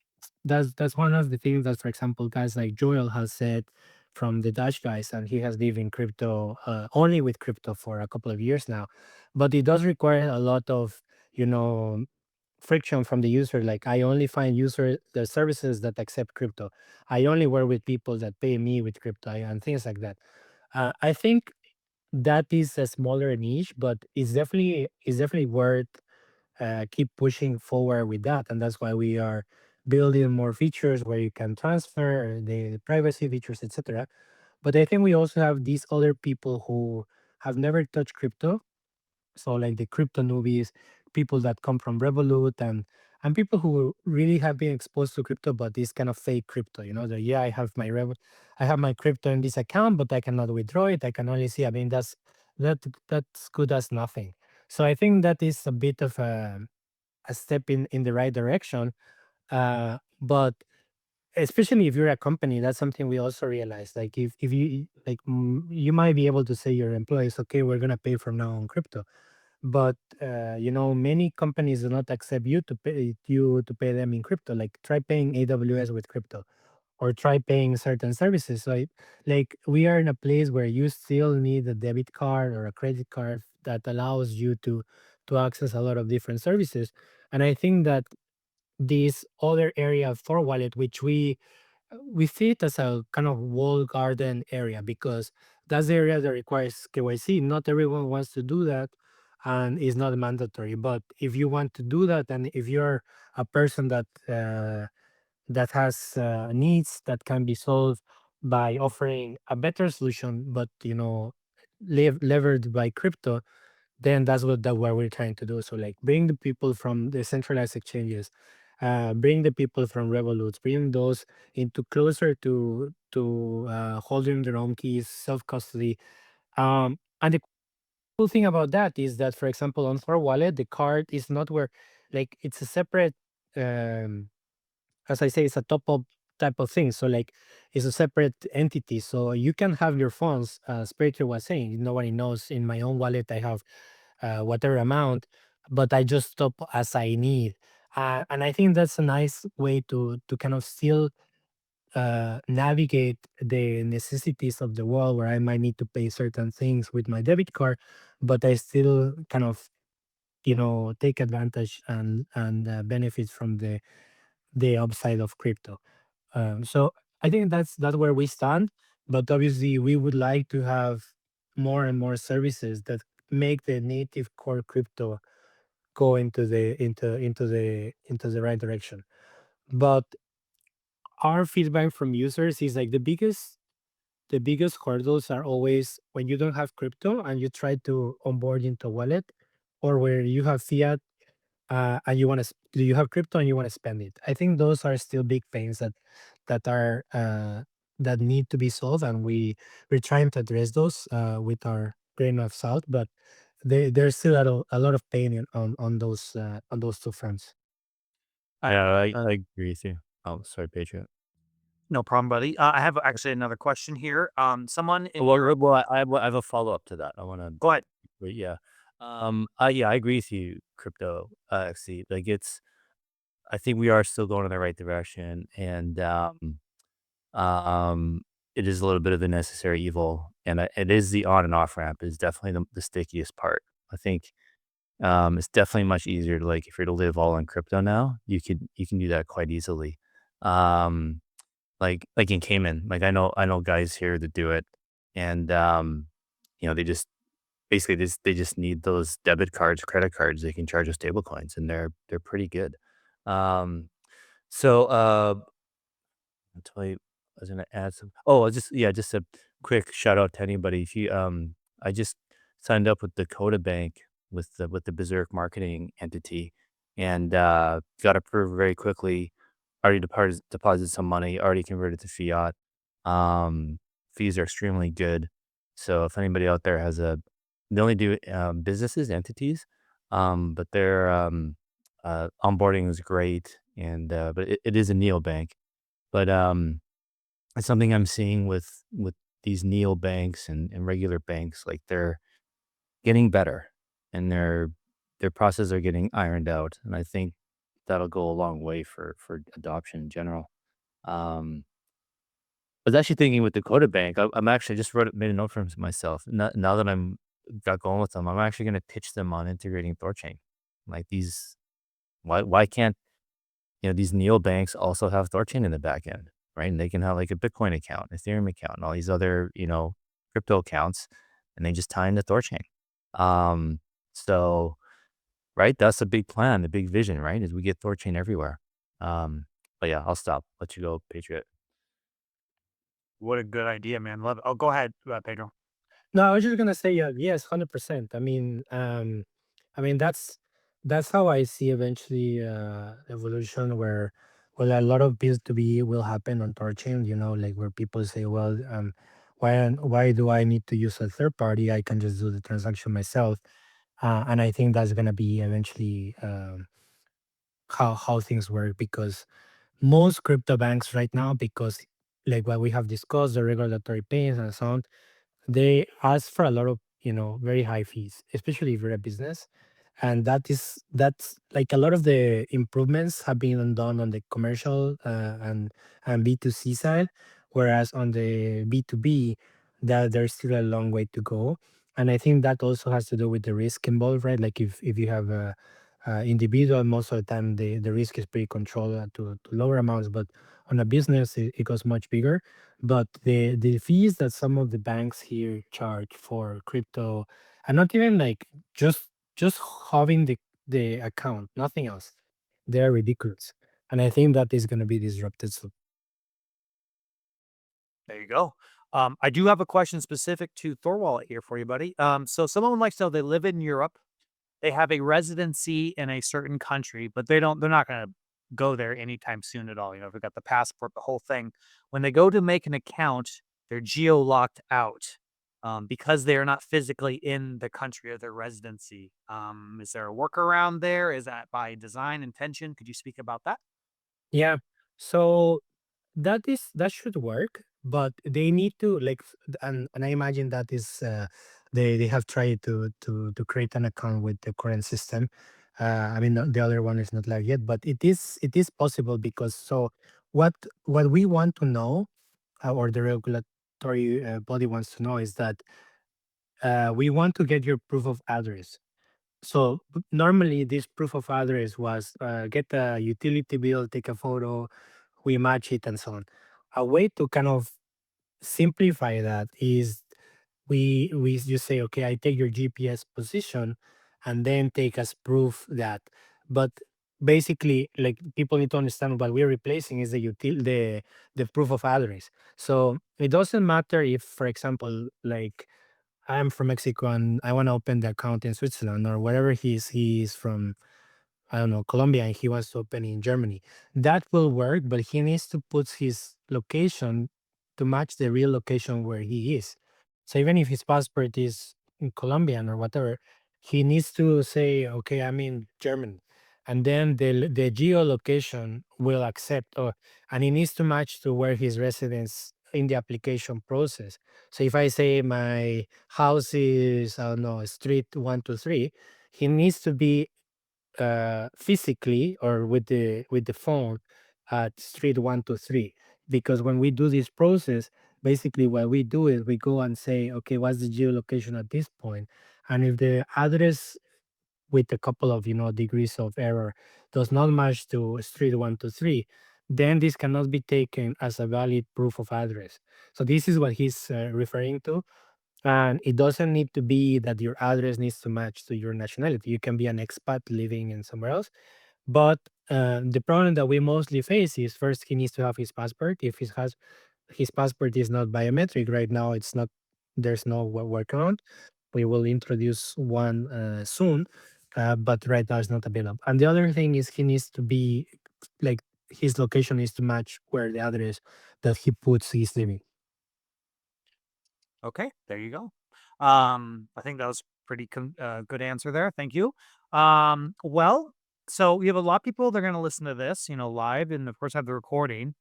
that's one of the things that, for example, guys like Joel has said from the Dutch guys, and he has lived in crypto only with crypto for a couple of years now. But it does require a lot of you know friction from the user. Like, I only find the services that accept crypto. I only work with people that pay me with crypto and things like that. I think that is a smaller niche, but it's definitely worth keep pushing forward with that, and that's why we are building more features where you can transfer the privacy features, etc. But I think we also have these other people who have never touched crypto, so like the crypto newbies, people that come from Revolut, and people who really have been exposed to crypto, but this kind of fake crypto. That yeah, I have my crypto in this account, but I cannot withdraw it. I can only see. I mean, that's good as nothing. So I think that is a bit of a step in the right direction. But especially if you're a company, that's something we also realize. Like, if you like, you might be able to say your employees, okay, we're gonna pay from now on crypto, but many companies do not accept you to pay them in crypto. Like, try paying AWS with crypto, or try paying certain services. So like, we are in a place where you still need a debit card or a credit card that allows you to access a lot of different services. And I think that this other area of Thor wallet, which we see it as a kind of walled garden area, because that's the area that requires KYC. Not everyone wants to do that, and it's not mandatory. But if you want to do that, and if you're a person that has needs that can be solved by offering a better solution, but levered by crypto, then that's what we're trying to do. So, like, bring the people from the centralized exchanges, bring the people from Revolut, bring those into closer to holding their own keys, self custody. And the cool thing about that is that, for example, on Thor Wallet, the card is not where, like, it's a separate. Um, as I say, it's a top up type of thing. So, like, it's a separate entity. So you can have your funds, as Peter was saying, nobody knows. In my own wallet, I have whatever amount, but I just stop as I need. And I think that's a nice way to kind of still navigate the necessities of the world, where I might need to pay certain things with my debit card, but I still kind of take advantage and benefit from the upside of crypto. So I think that's where we stand. But obviously, we would like to have more and more services that make the native core crypto go into the right direction. But our feedback from users is like the biggest hurdles are always when you don't have crypto and you try to onboard into a wallet, or where you have fiat and you want to do you have crypto and you want to spend it. I think those are still big pains that need to be solved, and we're trying to address those with our grain of salt. But there's still a lot of pain on those two fronts. Yeah, I, Uh, I agree with you. Oh, sorry, Patriot. no problem, buddy. I have actually another question here. Someone in Well, your I have a follow up to that. I want to, go ahead. but yeah, yeah, I agree with you. Crypto, see, like I think we are still going in the right direction, and um, it is a little bit of a necessary evil, and it is the on and off ramp is definitely the stickiest part. I think it's definitely much easier to, like, if you're to live all in crypto now, you can do that quite easily. Um, like in Cayman, like I know guys here that do it, and they just basically they just need those debit cards, credit cards. They can charge with stable coins, and they're pretty good. Um, so I'll tell you, I was gonna add some. Oh, just yeah, just quick shout out to anybody. If you I just signed up with Dakota Bank with the Berserk marketing entity, and got approved very quickly. Already deposited some money. Already converted to fiat. Um, Fees are extremely good. So if anybody out there has a, they only do businesses, entities, but their onboarding is great, and but it is a neobank. But it's something I'm seeing with these neobanks and regular banks, like they're getting better, and their processes are getting ironed out, and I think that'll go a long way for adoption in general. Um, I was actually thinking with Dakota Bank, I'm actually just made a note for myself. Now that I'm got going with them, I'm actually going to pitch them on integrating THORChain. Like these, why can't these neobanks also have THORChain in the back end, right? And they can have like a Bitcoin account, Ethereum account, and all these other crypto accounts, and they just tie into THORChain. Um, so right, that's the big plan, the big vision, right? Is we get THORChain everywhere. Um, but yeah, I'll stop. Let you go, Patriot. What a good idea, man. Love it. Oh, go ahead, Pedro. No, I was just gonna say, yes, 100%. I mean that's how I see eventually evolution where, well, a lot of B2B will happen on Torchain. Like where people say, well, why do I need to use a third party? I can just do the transaction myself. And I think that's gonna be eventually how things work, because most crypto banks right now, because like what we have discussed, the regulatory pains and so on, they ask for a lot of, very high fees, especially if you're a business. And that's like a lot of the improvements have been done on the commercial and B2C side, whereas on the B2B, that there's still a long way to go. And I think that also has to do with the risk involved, right? Like if you have a individual, most of the time the risk is pretty controlled to lower amounts, but on a business it goes much bigger. But the fees that some of the banks here charge for crypto, and not even like just just having the account, nothing else, they're ridiculous. And I think that is going to be disrupted. So There you go. I do have a question specific to THORwallet here for you, buddy. So someone likes to know they live in Europe, they have a residency in a certain country, but they're not gonna go there anytime soon at all. They've got the passport, the whole thing. When they go to make an account, they're geo-locked out, because they are not physically in the country of their residency. Is there a workaround there? Is that by design, intention? Could you speak about that? yeah, so that should work, but they need to like and I imagine that is they have tried to create an account with the current system. I mean, the other one is not live yet, but it is possible, because so what we want to know, or the regulatory body wants to know, is that we want to get your proof of address. So normally this proof of address was get a utility bill, take a photo, we match it, and so on. A way to kind of simplify that is we just say, okay, I take your GPS position, and then take as proof that. But basically, like, people need to understand what we're replacing is the proof of address. So it doesn't matter if, for example, like, I'm from Mexico and I want to open the account in Switzerland, or wherever he is from, I don't know, Colombia, and he wants to open in Germany. That will work, but he needs to put his location to match the real location where he is. So even if his passport is in Colombian or whatever, he needs to say, okay, I'm in Germany. And then the geolocation will accept, and it needs to match to where his residence in the application process. So if I say my house is, I don't know, street 123, he needs to be physically or with the phone at street 123, because when we do this process, basically what we do is we go and say, okay, what's the geolocation at this point? And if the address, with a couple of degrees of error, does not match to street 123, then this cannot be taken as a valid proof of address. So this is what he's referring to. And it doesn't need to be that your address needs to match to your nationality. You can be an expat living in somewhere else. But the problem that we mostly face is, first, he needs to have his passport. If he has his passport is not biometric right now. It's not. There's no workaround. We will introduce one soon, but right now it's not available. And the other thing is he needs to be like his location needs to match where the address that he puts his living. Okay, there you go. I think that was pretty good answer there. Thank you. Well, so we have a lot of people that are going to listen to this, live, and of course have the recording.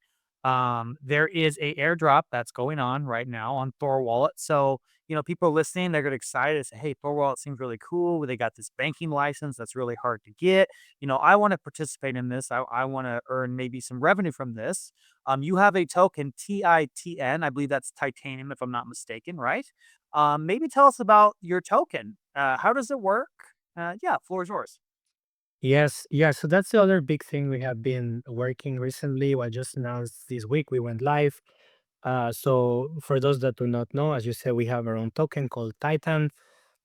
There is a airdrop that's going on right now on THORwallet. So, people listening, they're getting excited. Say, hey, THORwallet seems really cool. They got this banking license that's really hard to get. I want to participate in this. I want to earn maybe some revenue from this. You have a token, TITN. I believe that's titanium, if I'm not mistaken, right? Maybe tell us about your token. How does it work? Yeah, floor is yours. Yes, yeah. So that's the other big thing we have been working recently. I just announced this week we went live. So for those that do not know, as you said, we have our own token called Titan,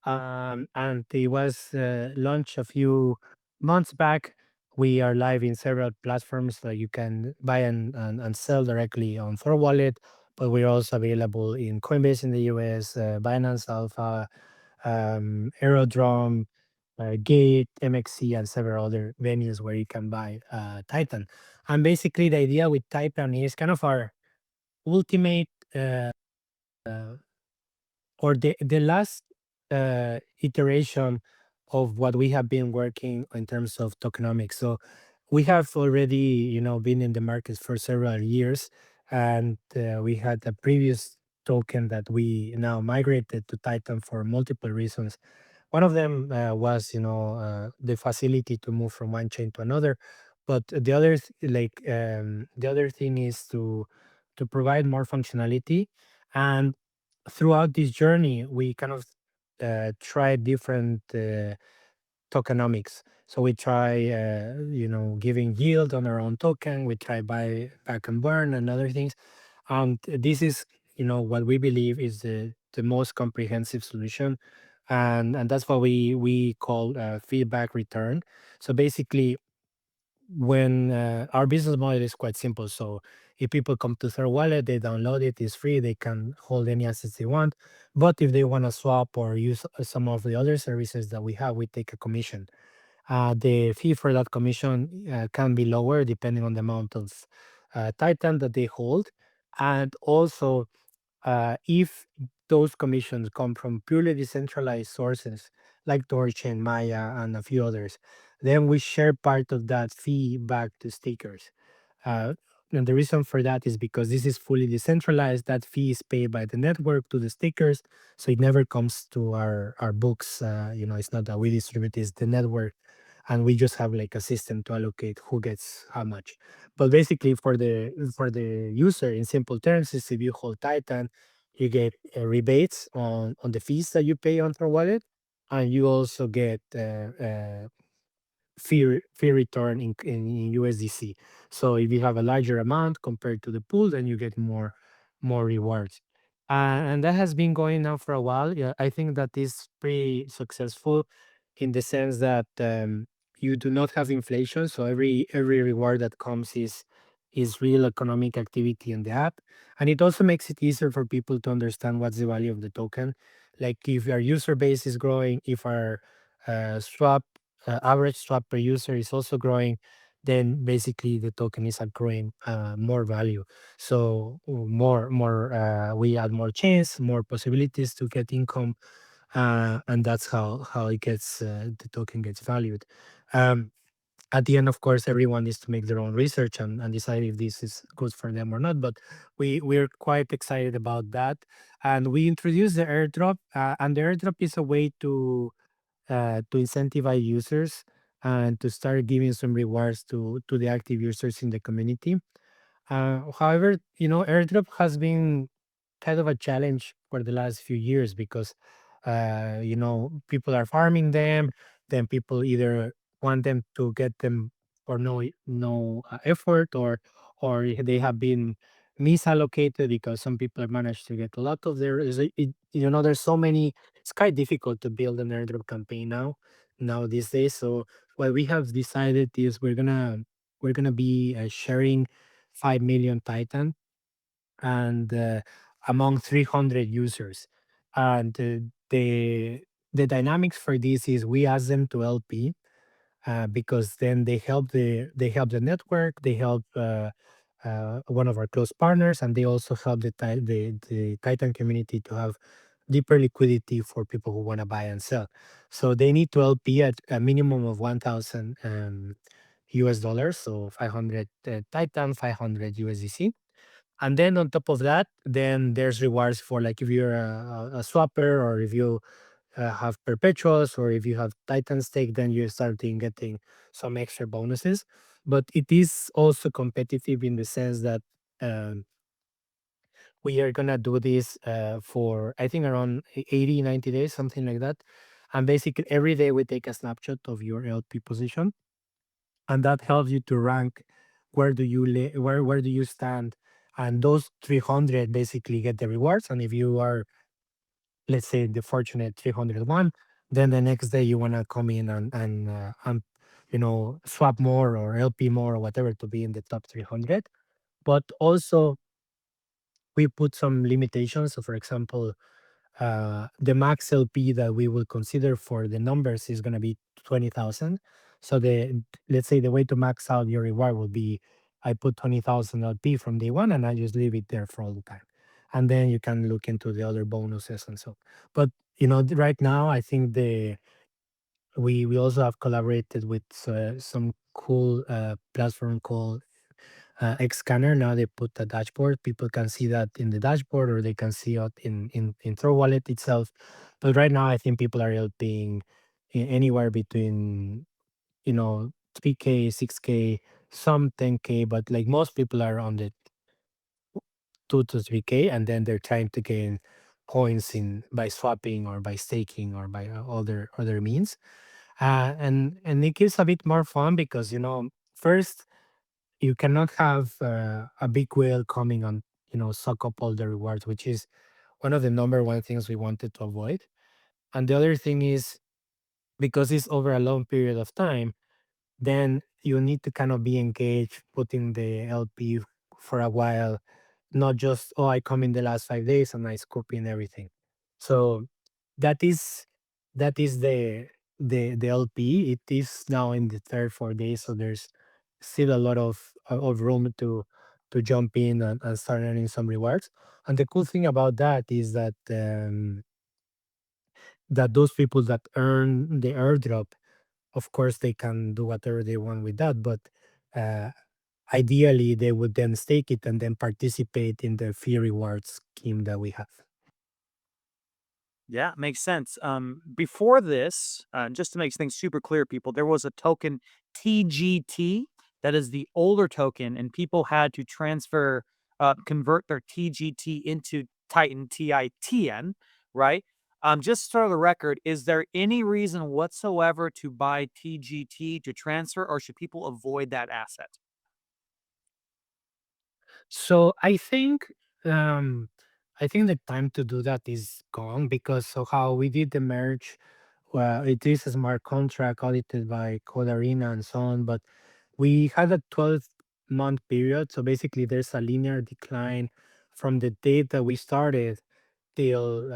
and it was launched a few months back. We are live in several platforms that you can buy and sell directly on Thor Wallet, but we're also available in Coinbase in the US, Binance Alpha, Aerodrome, Gate, MXC, and several other venues where you can buy Titan. And basically, the idea with Titan is kind of our ultimate uh, or the last iteration of what we have been working in terms of tokenomics. So we have already, been in the market for several years, and we had a previous token that we now migrated to Titan for multiple reasons. One of them was, the facility to move from one chain to another, but the other, the other thing is to provide more functionality. And throughout this journey, we kind of tried different tokenomics. So we try, giving yield on our own token. We try buy, back and burn, and other things. And this is, what we believe is the most comprehensive solution, and that's what we call feedback return. So basically, when our business model is quite simple. So if people come to Third Wallet, they download it, it's free, they can hold any assets they want. But if they want to swap or use some of the other services that we have, we take a commission. The fee for that commission can be lower depending on the amount of Titan that they hold. And also, if those commissions come from purely decentralized sources like THORChain, Maya, and a few others, then we share part of that fee back to stakers. Uh, and the reason for that is because this is fully decentralized. That fee is paid by the network to the stakers, so it never comes to our books. It's not that we distribute; it's the network, and we just have like a system to allocate who gets how much. But basically, for the user, in simple terms, is if you hold Titan, you get rebates on the fees that you pay on your wallet, and you also get fee return in USDC. So if you have a larger amount compared to the pool, then you get more rewards. And that has been going now for a while. Yeah, I think that is pretty successful in the sense that you do not have inflation. So every reward that comes is real economic activity in the app. And it also makes it easier for people to understand what's the value of the token. Like if our user base is growing, if our swap average swap per user is also growing, then basically the token is accruing more value. So we add more chains, more possibilities to get income, and that's how it gets the token gets valued. Um, at the end, of course, everyone needs to make their own research and decide if this is good for them or not. But we're quite excited about that, and we introduced the airdrop, and the airdrop is a way to incentivize users and to start giving some rewards to the active users in the community. However, airdrop has been kind of a challenge for the last few years because people are farming them, then people either want them to get them for no effort, or they have been misallocated because some people have managed to get a lot of their there's so many. It's quite difficult to build an airdrop campaign now these days. So what we have decided is we're gonna be sharing 5 million Titan and among 300 users. And the dynamics for this is we ask them to LP, because then they help the network, they help one of our close partners, and they also help the Titan community to have deeper liquidity for people who want to buy and sell. So they need to LP at a minimum of 1,000 US dollars, so 500 Titan, 500 USDC. And then on top of that, then there's rewards for, like, if you're a swapper, or if you have perpetuals, or if you have Titan stake, then you start getting some extra bonuses. But it is also competitive in the sense that um, we are gonna do this for, I think, around 80, 90 days, something like that. And basically every day we take a snapshot of your LP position, and that helps you to rank where do you stand. And those 300 basically get the rewards. And if you are, let's say, the fortunate 301, then the next day you want to come in and swap more or LP more or whatever to be in the top 300. But also we put some limitations. So for example, the max LP that we will consider for the numbers is going to be 20,000. So let's say the way to max out your reward will be, I put 20,000 LP from day one and I just leave it there for all the time. And then you can look into the other bonuses and so. But right now I think we also have collaborated with some cool platform called X Scanner. Now they put a dashboard. People can see that in the dashboard, or they can see it in THORwallet itself. But right now, I think people are helping anywhere between 3K, 6K, some 10K, but like most people are on the 2 to 3K, and then they're trying to gain points in by swapping or by staking or by other means. And it gives a bit more fun because first, you cannot have a big whale coming on, suck up all the rewards, which is one of the number one things we wanted to avoid. And the other thing is, because it's over a long period of time, then you need to kind of be engaged, putting the LP for a while, not just, oh, I come in the last 5 days and I scoop in everything. So that is the LP. It is now in the third 4 days, so there's still a lot of room to jump in and start earning some rewards. And the cool thing about that is that those people that earn the airdrop, of course, they can do whatever they want with that, but uh, ideally they would then stake it and then participate in the fee reward scheme that we have. Yeah, makes sense. Before this, just to make things super clear, people, there was a token TGT that is the older token, and people had to convert their TGT into Titan TITN, right? Just for the record, is there any reason whatsoever to buy TGT to transfer, or should people avoid that asset? So um I think the time to do that is gone, because so how we did the merge, well, it is a smart contract audited by Code Arena and so on, but we had a 12-month period. So basically there's a linear decline from the date that we started till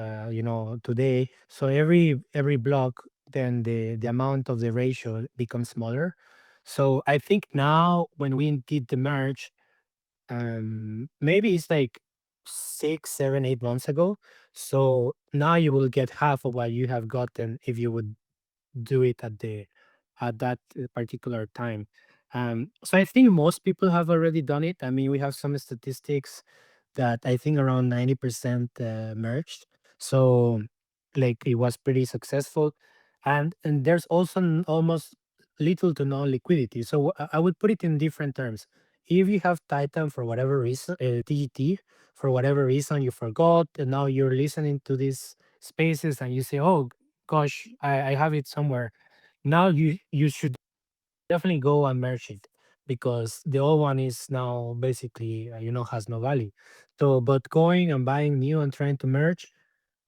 today. So every block, then the amount of the ratio becomes smaller. So I think now when we did the merge, maybe it's like 6, 7, 8 months ago. So now you will get half of what you have gotten if you would do it at that particular time. So I think most people have already done it. I mean, we have some statistics that I think around 90% merged. So like it was pretty successful, and there's also almost little to no liquidity. So I would put it in different terms. If you have Titan for whatever reason, TGT for whatever reason you forgot, and now you're listening to these spaces and you say, "Oh gosh, I have it somewhere." Now you should definitely go and merge it, because the old one is now basically has no value. So, but going and buying new and trying to merge,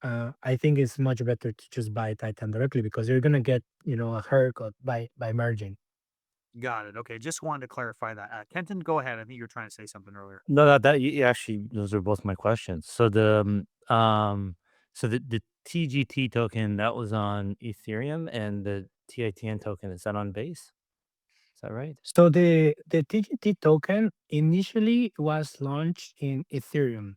I think it's much better to just buy Titan directly, because you're gonna get a haircut by merging. Got it. Okay, just wanted to clarify that. Kenton, go ahead. I think you were trying to say something earlier. No, actually, those are both my questions. So the TGT token that was on Ethereum, and the TITN token, is that on Base? Is that right? So the TGT token initially was launched in Ethereum.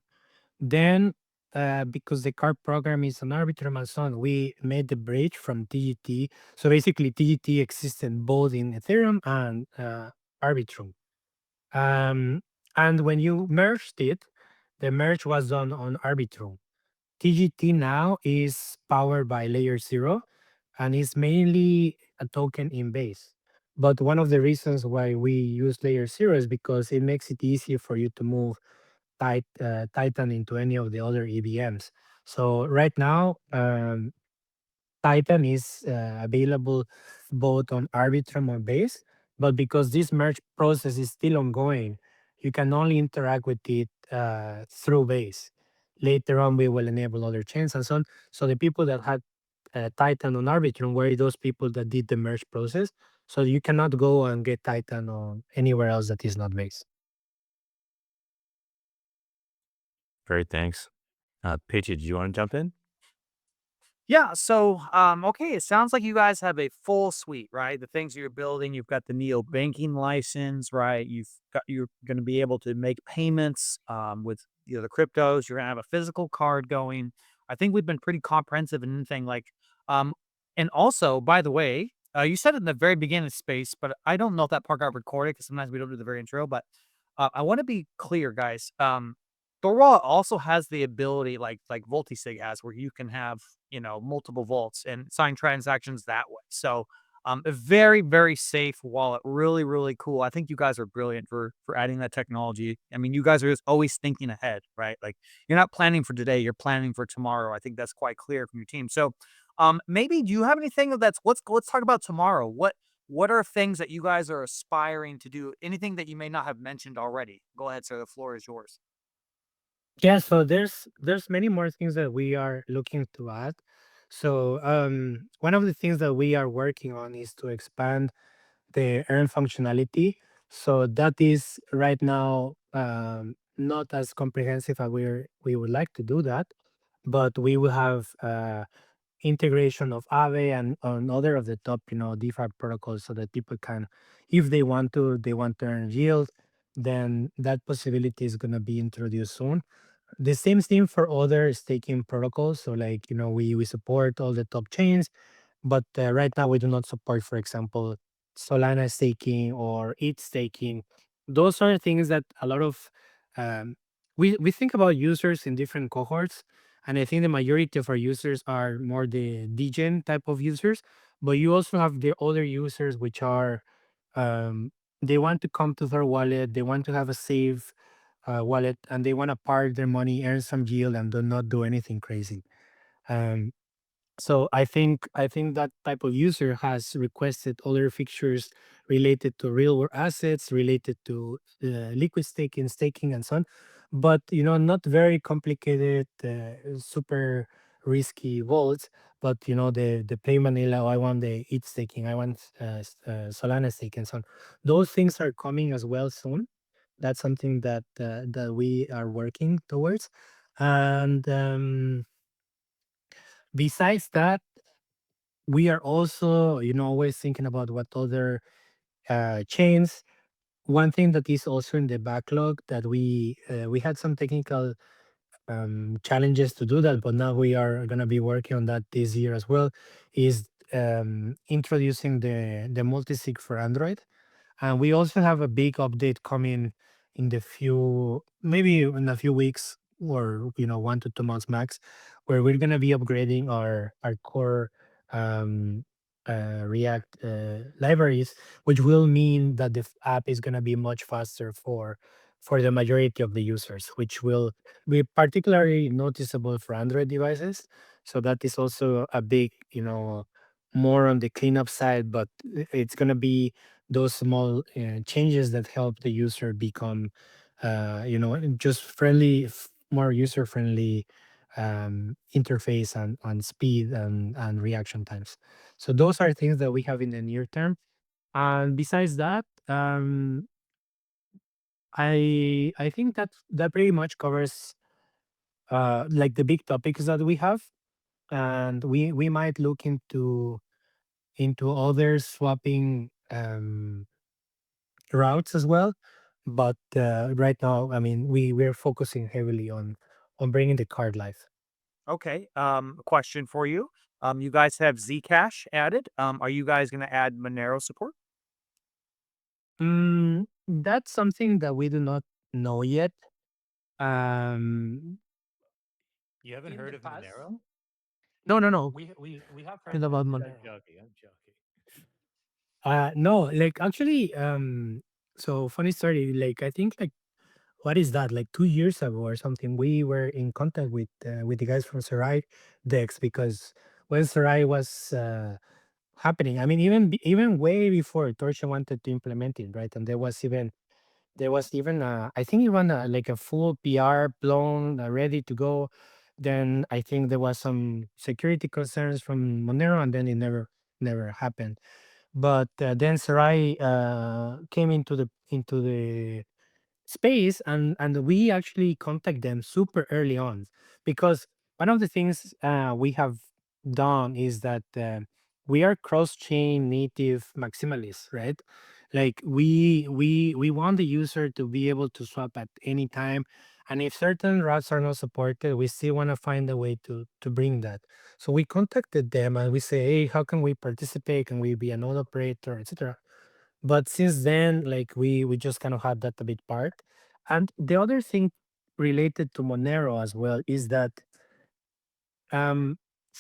Then, because the card program is an Arbitrum and so on, we made the bridge from TGT. So basically, TGT existed both in Ethereum and Arbitrum. Um, and when you merged it, the merge was done on Arbitrum. TGT now is powered by Layer Zero and is mainly a token in base. But one of the reasons why we use Layer Zero is because it makes it easier for you to move Titan into any of the other EVMs. So right now, Titan is available both on Arbitrum or Base, but because this merge process is still ongoing, you can only interact with it through Base. Later on, we will enable other chains and so on. So the people that had Titan on Arbitrum were those people that did the merge process. So you cannot go and get Titan on anywhere else that is not Base. Great, thanks. Paige, do you want to jump in? Yeah, so okay, it sounds like you guys have a full suite, right? The things you're building, you've got the neo banking license, right? You're going to be able to make payments with the cryptos. You're going to have a physical card going. I think we've been pretty comprehensive in anything like um and also, by the way, you said it in the very beginning of space, but I don't know if that part got recorded because sometimes we don't do the very intro, but I want to be clear, guys. THORwallet also has the ability, like Voltisig has, where you can have multiple vaults and sign transactions that way. So, a very very safe wallet, really really cool. I think you guys are brilliant for adding that technology. I mean, you guys are just always thinking ahead, right? Like you're not planning for today, you're planning for tomorrow. I think that's quite clear from your team. So, maybe do you have anything that's let's talk about tomorrow. What are things that you guys are aspiring to do? Anything that you may not have mentioned already? Go ahead, sir. The floor is yours. Yeah, so there's many more things that we are looking to add. So one of the things that we are working on is to expand the earn functionality. So that is right now not as comprehensive as we would like to do that, but we will have integration of Aave and on other of the top, DeFi protocols so that people can, if they want to earn yield, then that possibility is going to be introduced soon. The same thing for other staking protocols. So like, we support all the top chains, but right now we do not support, for example, Solana staking or ETH staking. Those are things that a lot of we think about users in different cohorts, and I think the majority of our users are more the degen type of users. But you also have the other users which are they want to come to their wallet, they want to have a safe wallet, and they want to park their money, earn some yield, and do not do anything crazy. Um, so I think that type of user has requested other features related to real world assets, related to liquid staking, and so on. But not very complicated, super risky vaults. But the plain vanilla. Oh, I want the ETH staking. I want Solana staking, and so on. Those things are coming as well soon. That's something that we are working towards. And besides that, we are also always thinking about what other chains. One thing that is also in the backlog that we had some technical challenges to do that, but now we are going to be working on that this year as well, is introducing the multisig for Android. And we also have a big update coming in maybe in a few weeks, or 1 to 2 months max, where we're gonna be upgrading our core um, React libraries, which will mean that the app is gonna be much faster for the majority of the users, which will be particularly noticeable for Android devices. So that is also a big, more on the cleanup side, but it's gonna be those small changes that help the user become just more user friendly interface and speed and reaction times. So those are things that we have in the near term. And besides that, I think that that pretty much covers like the big topics that we have, and we might look into other swapping routes as well. But right now, I mean, we're focusing heavily on bringing the card life. Okay. Question for you. You guys have Zcash added. Are you guys going to add Monero support? That's something that we do not know yet. Um, You haven't in the heard of past, Monero? no, no, no. We have heard Heard of it. about I'm Monero. joking. I'm joking. No, like actually, so funny story. Like I think like what is that? Like 2 years ago or something, we were in contact with the guys from Sarai Dex because when Sarai was happening, I mean, even way before Torcha wanted to implement it, right? And there was even I think even like a full PR blown ready to go. Then I think there was some security concerns from Monero, and then it never happened. But then Sarai came into the space, and we actually contact them super early on, because one of the things we have done is that we are cross-chain native maximalists, right? Like we want the user to be able to swap at any time, and if certain routes are not supported, we still want to find a way to bring that. So we contacted them and we say, hey, how can we participate? Can we be a node operator, etc.? But since then, like we just kind of had that a bit part. And the other thing related to Monero as well is that um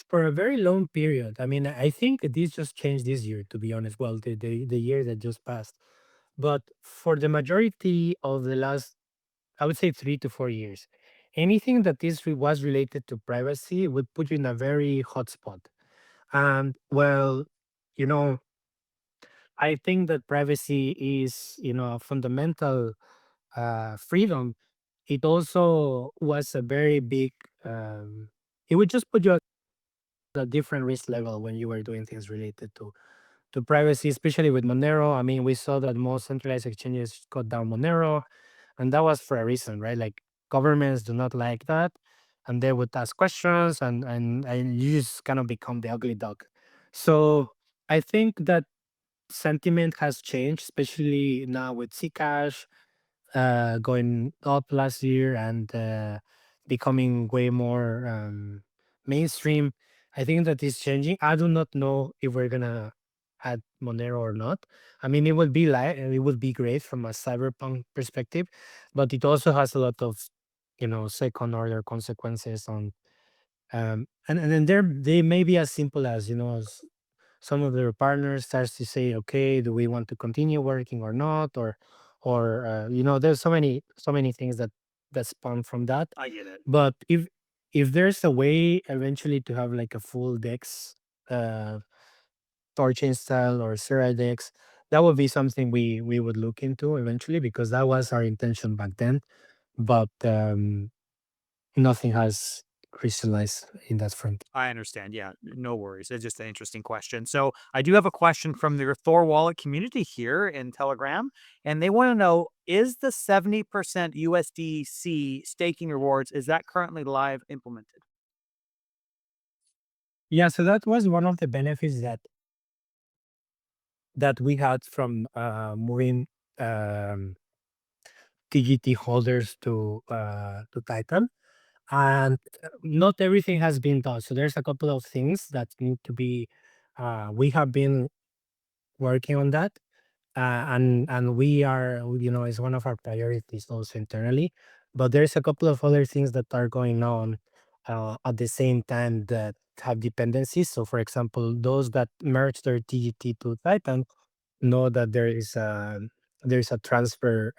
for a very long period, I mean, I think this just changed this year, to be honest. Well, the year that just passed. But for the majority of the last, I would say 3 to 4 years, anything that was related to privacy would put you in a very hot spot. And well, you know, I think that privacy is, a fundamental freedom. It also was a very big. It would just put you at a different risk level when you were doing things related to privacy, especially with Monero. I mean, we saw that most centralized exchanges got down Monero, and that was for a reason, right? Like governments do not like that, and they would ask questions, and you just kind of become the ugly dog. So I think that sentiment has changed, especially now with Zcash going up last year and becoming way more mainstream. I think that is changing. I do not know if we're gonna add Monero or not. I mean, it would be great from a cyberpunk perspective, but it also has a lot of second order consequences on and then they may be as simple as as some of their partners starts to say, okay, do we want to continue working or not, or there's so many things that spawn from that. I get it. But if there's a way eventually to have like a full dex uh THORChain style or Sera dex, that would be something we would look into eventually, because that was our intention back then. But nothing has crystallized in that front. I understand. Yeah, no worries. It's just an interesting question. So I do have a question from the THORwallet community here in Telegram, and they want to know: is the 70% USDC staking rewards, is that currently live implemented? Yeah, so that was one of the benefits that we had from moving um, TGT holders to Titan, and not everything has been done. So there's a couple of things that need to be. We have been working on that, and we are, it's one of our priorities also internally. But there's a couple of other things that are going on at the same time that have dependencies. So, for example, those that merge their TGT to Titan know that there is a transfer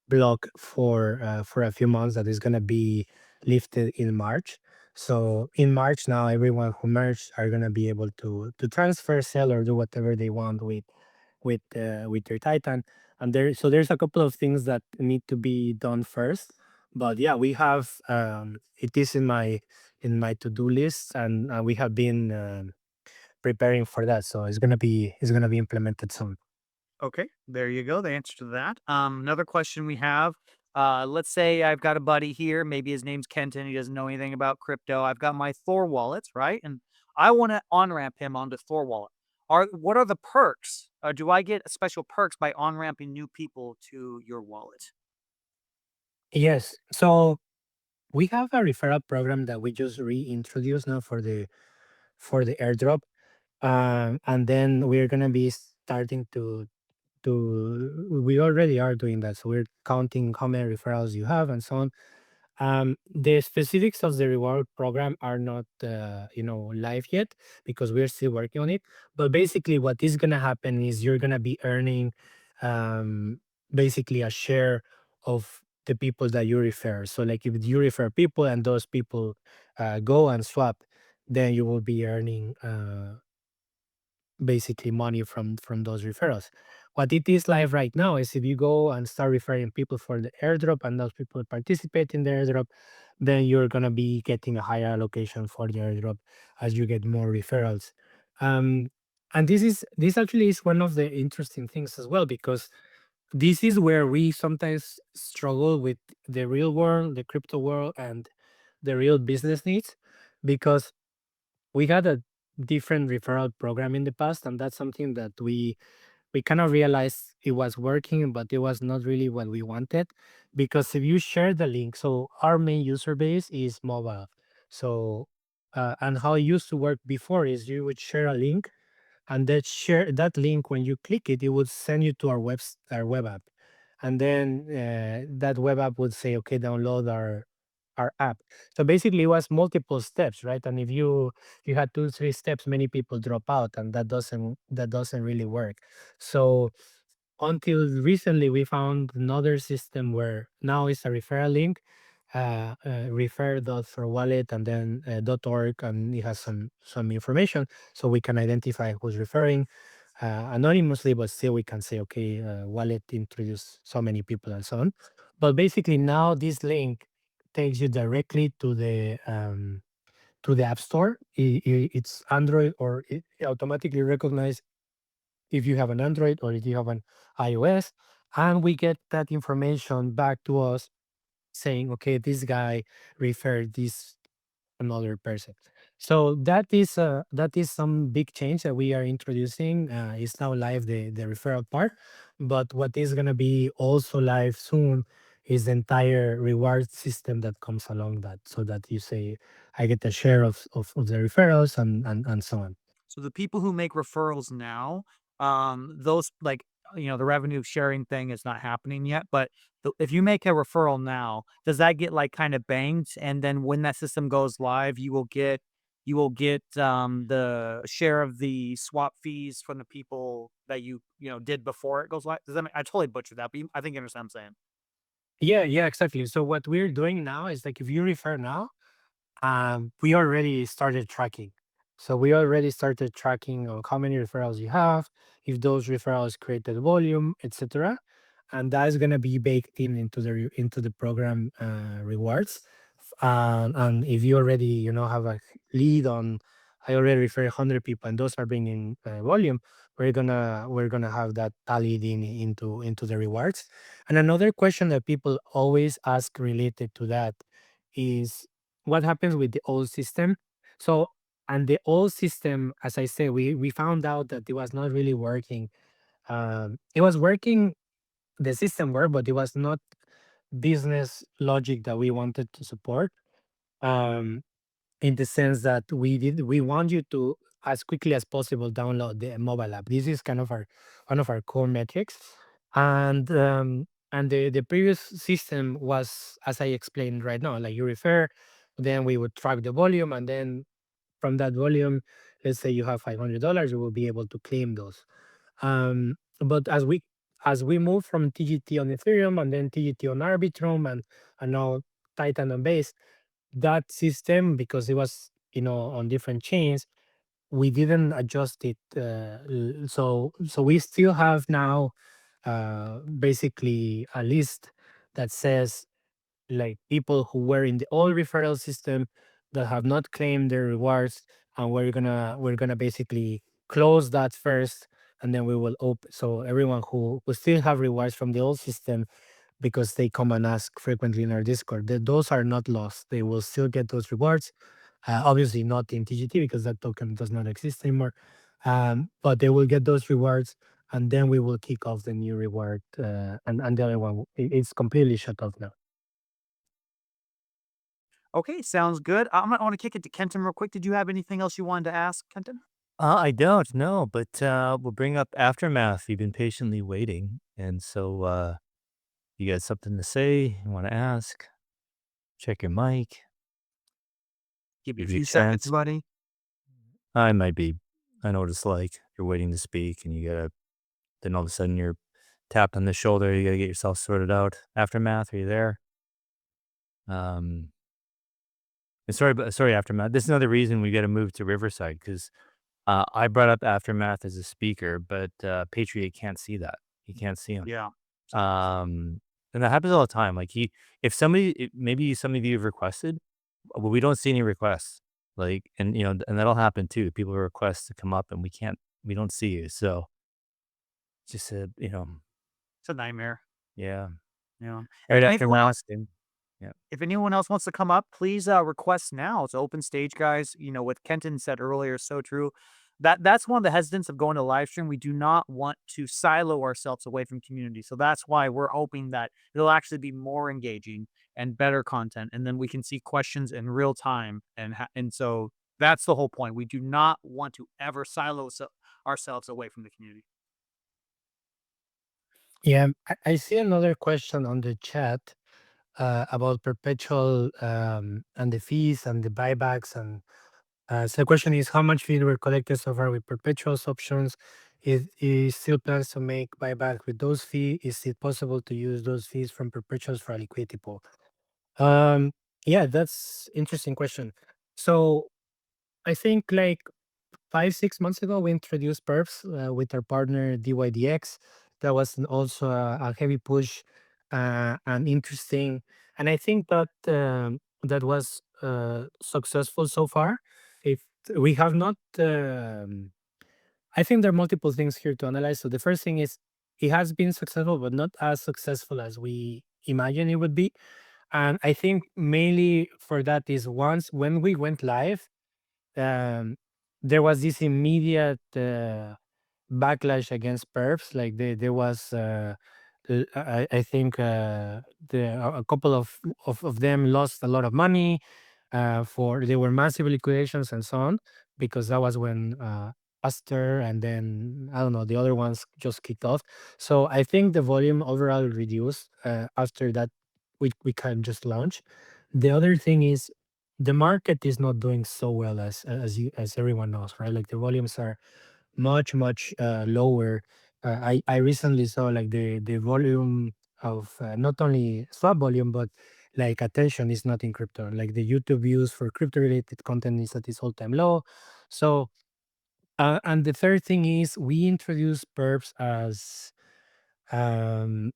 block for a few months that is going to be lifted in March. So in March now, everyone who merged are going to be able to transfer, sell, or do whatever they want with their Titan. And there's a couple of things that need to be done first. But yeah, we have it is in my to do list, and we have been preparing for that. So it's gonna be implemented soon. Okay, there you go. The answer to that. Another question we have. Let's say I've got a buddy here. Maybe his name's Kenton. He doesn't know anything about crypto. I've got my Thor wallets, right? And I want to on ramp him onto Thor wallet. What are the perks? Do I get special perks by on ramping new people to your wallet? Yes. So we have a referral program that we just reintroduced now for the airdrop. And then we're gonna be starting to we already are doing that. So we're counting how many referrals you have and so on. The specifics of the reward program are not, live yet because we're still working on it. But basically, what is gonna happen is you're gonna be earning, basically a share of the people that you refer. So, like if you refer people and those people go and swap, then you will be earning basically money from those referrals. What it is live right now is if you go and start referring people for the airdrop and those people participate in the airdrop, then you're gonna be getting a higher allocation for the airdrop as you get more referrals. Um, and this actually is one of the interesting things as well because this is where we sometimes struggle with the real world, the crypto world, and the real business needs because we had a different referral program in the past, and that's something that we kind of realized it was working, but it was not really what we wanted. Because if you share the link, so our main user base is mobile. So and how it used to work before is you would share a link, and that link when you click it, it would send you to our web app, and then that web app would say, okay, download our app. So basically, it was multiple steps, right? And if you had 2 3 steps, many people drop out, and that doesn't really work. So until recently, we found another system where now it's a referral link, refer.THORwallet and then .org, and it has some information so we can identify who's referring anonymously, but still we can say, okay, wallet introduce so many people and so on. But basically now this link takes you directly to the app store. It's Android, or it automatically recognizes if you have an Android or if you have an iOS, and we get that information back to us saying, okay, this guy referred this another person. So that is some big change that we are introducing. It's now live, the referral part, but what is going to be also live soon is the entire reward system that comes along that, so that you say, I get a share of the referrals and so on. So the people who make referrals now, those like the revenue sharing thing is not happening yet. But if you make a referral now, does that get like kind of banked? And then when that system goes live, you will get the share of the swap fees from the people that you did before it goes live. Does that I totally butchered that, but I think you understand what I'm saying. Yeah, yeah, exactly. So what we're doing now is like if you refer now, we already started tracking. So we already started tracking on how many referrals you have, if those referrals created volume, etc. And that is gonna be baked into into the program rewards. And if you already have a lead on, I already refer 100 people, and those are bringing volume, we're gonna have that tallied into the rewards. And another question that people always ask related to that is what happens with the old system. So, and the old system, as I say, we found out that it was not really working. It was working, the system worked, but it was not business logic that we wanted to support. Um, in the sense that we want you to, as quickly as possible, download the mobile app. This is kind of our one of our core metrics. And the previous system was, as I explained right now, like you refer, then we would track the volume, and then from that volume, let's say you have $500, you will be able to claim those. But as we move from TGT on Ethereum and then TGT on Arbitrum, and now Titan on Base, that system, because it was on different chains, we didn't adjust it. So we still have now basically a list that says, like, people who were in the old referral system that have not claimed their rewards, and we're gonna basically close that first, and then we will open. So everyone who still have rewards from the old system, because they come and ask frequently in our Discord, those are not lost. They will still get those rewards. Obviously not in TGT because that token does not exist anymore. But they will get those rewards, and then we will kick off the new reward, and the other one it's completely shut off now. Okay, sounds good. I want to kick it to Kenton real quick. Did you have anything else you wanted to ask, Kenton? I don't know, but we'll bring up aftermath. You've been patiently waiting, and so you got something to say? You want to ask? Check your mic. Give you a Give you a few seconds, chance. buddy. I might be. I know what it's like. You're waiting to speak, and you gotta. Then all of a sudden, you're tapped on the shoulder. You gotta get yourself sorted out. Aftermath, are you there? Um, and sorry, aftermath. This is another reason we got to move to Riverside because I brought up aftermath as a speaker, but Patriot can't see that. He can't see him. Yeah. Um, and that happens all the time. Like maybe some of you have requested, but we don't see any requests. Like, and and that'll happen too. People request to come up, and we don't see you. So just It's a nightmare. yeah. Yeah. Right And if after last, and yeah. if anyone else wants to come up, please request now. It's open stage, guys. What Kenton said earlier is so true. That's one of the hesitance of going to live stream. We do not want to silo ourselves away from community. So that's why we're hoping that it'll actually be more engaging and better content. And then we can see questions in real time. And so that's the whole point. We do not want to ever ourselves away from the community. Yeah, I see another question on the chat about perpetual, and the fees and the buybacks. And so the question is, how much fees were collected so far with perpetuals options? Is still plans to make buyback with those fees? Is it possible to use those fees from perpetuals for a liquidity pool? Um, yeah, that's interesting question. So I think like 5, 6 months ago, we introduced perps with our partner DYDX. That was also a heavy push, and interesting. And I think that that was successful so far. If we have not, I think there are multiple things here to analyze. So the first thing is it has been successful, but not as successful as we imagine it would be. And I think mainly for that is once when we went live, um, there was this immediate backlash against perps. Like there was, I think a couple of them lost a lot of money. For There were massive liquidations and so on, because that was when Aster, and then I don't know, the other ones just kicked off. So I think the volume overall reduced after that. We can just launch. The other thing is the market is not doing so well as everyone knows, right? Like the volumes are much lower. I recently saw like the volume of not only swap volume, but like attention is not in crypto. Like the YouTube views for crypto related content is at its all time low. So and the third thing is we introduced perps um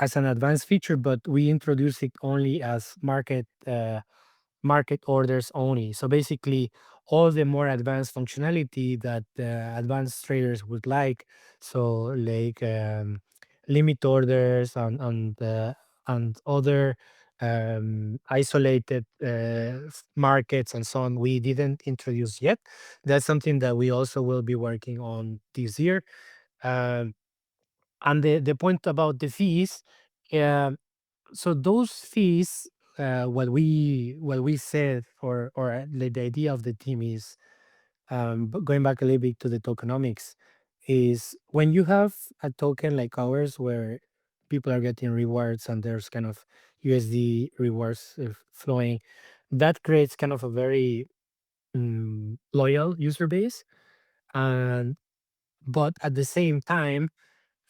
as an advanced feature, but we introduce it only as market orders only. So basically, all the more advanced functionality that advanced traders would like. So like limit orders and other isolated markets and so on. We didn't introduce yet. That's something that we also will be working on this year. Um, and the point about the fees, um, so those fees, what we said, or the idea of the team is, going back a little bit to the tokenomics, is when you have a token like ours where people are getting rewards and there's kind of USD rewards flowing, that creates kind of a very loyal user base. And but at the same time,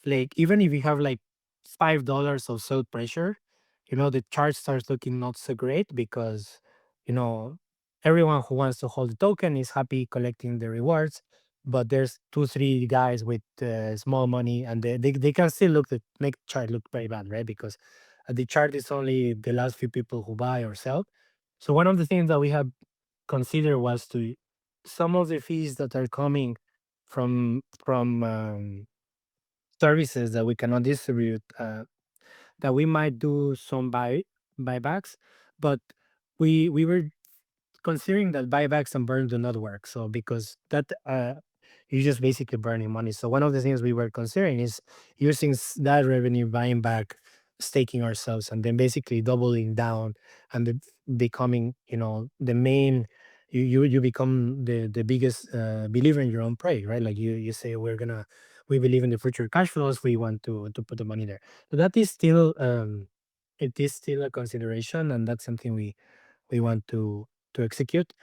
like even if you have like $5 of sell pressure, the chart starts looking not so great, because you know everyone who wants to hold the token is happy collecting the rewards, but there's 2, 3 guys with small money, and they can still make the chart look very bad, right? Because the chart is only the last few people who buy or sell. So one of the things that we have considered was to some of the fees that are coming from services that we cannot distribute, that we might do some buybacks, but we were considering that buybacks and burn do not work. So because that you're just basically burning money. So one of the things we were considering is using that revenue, buying back, staking ourselves, and then basically doubling down and becoming, the main. You become the biggest believer in your own prey, right? Like you say, we believe in the future cash flows. We want to put the money there. So that is still it is still a consideration, and that's something we want to execute.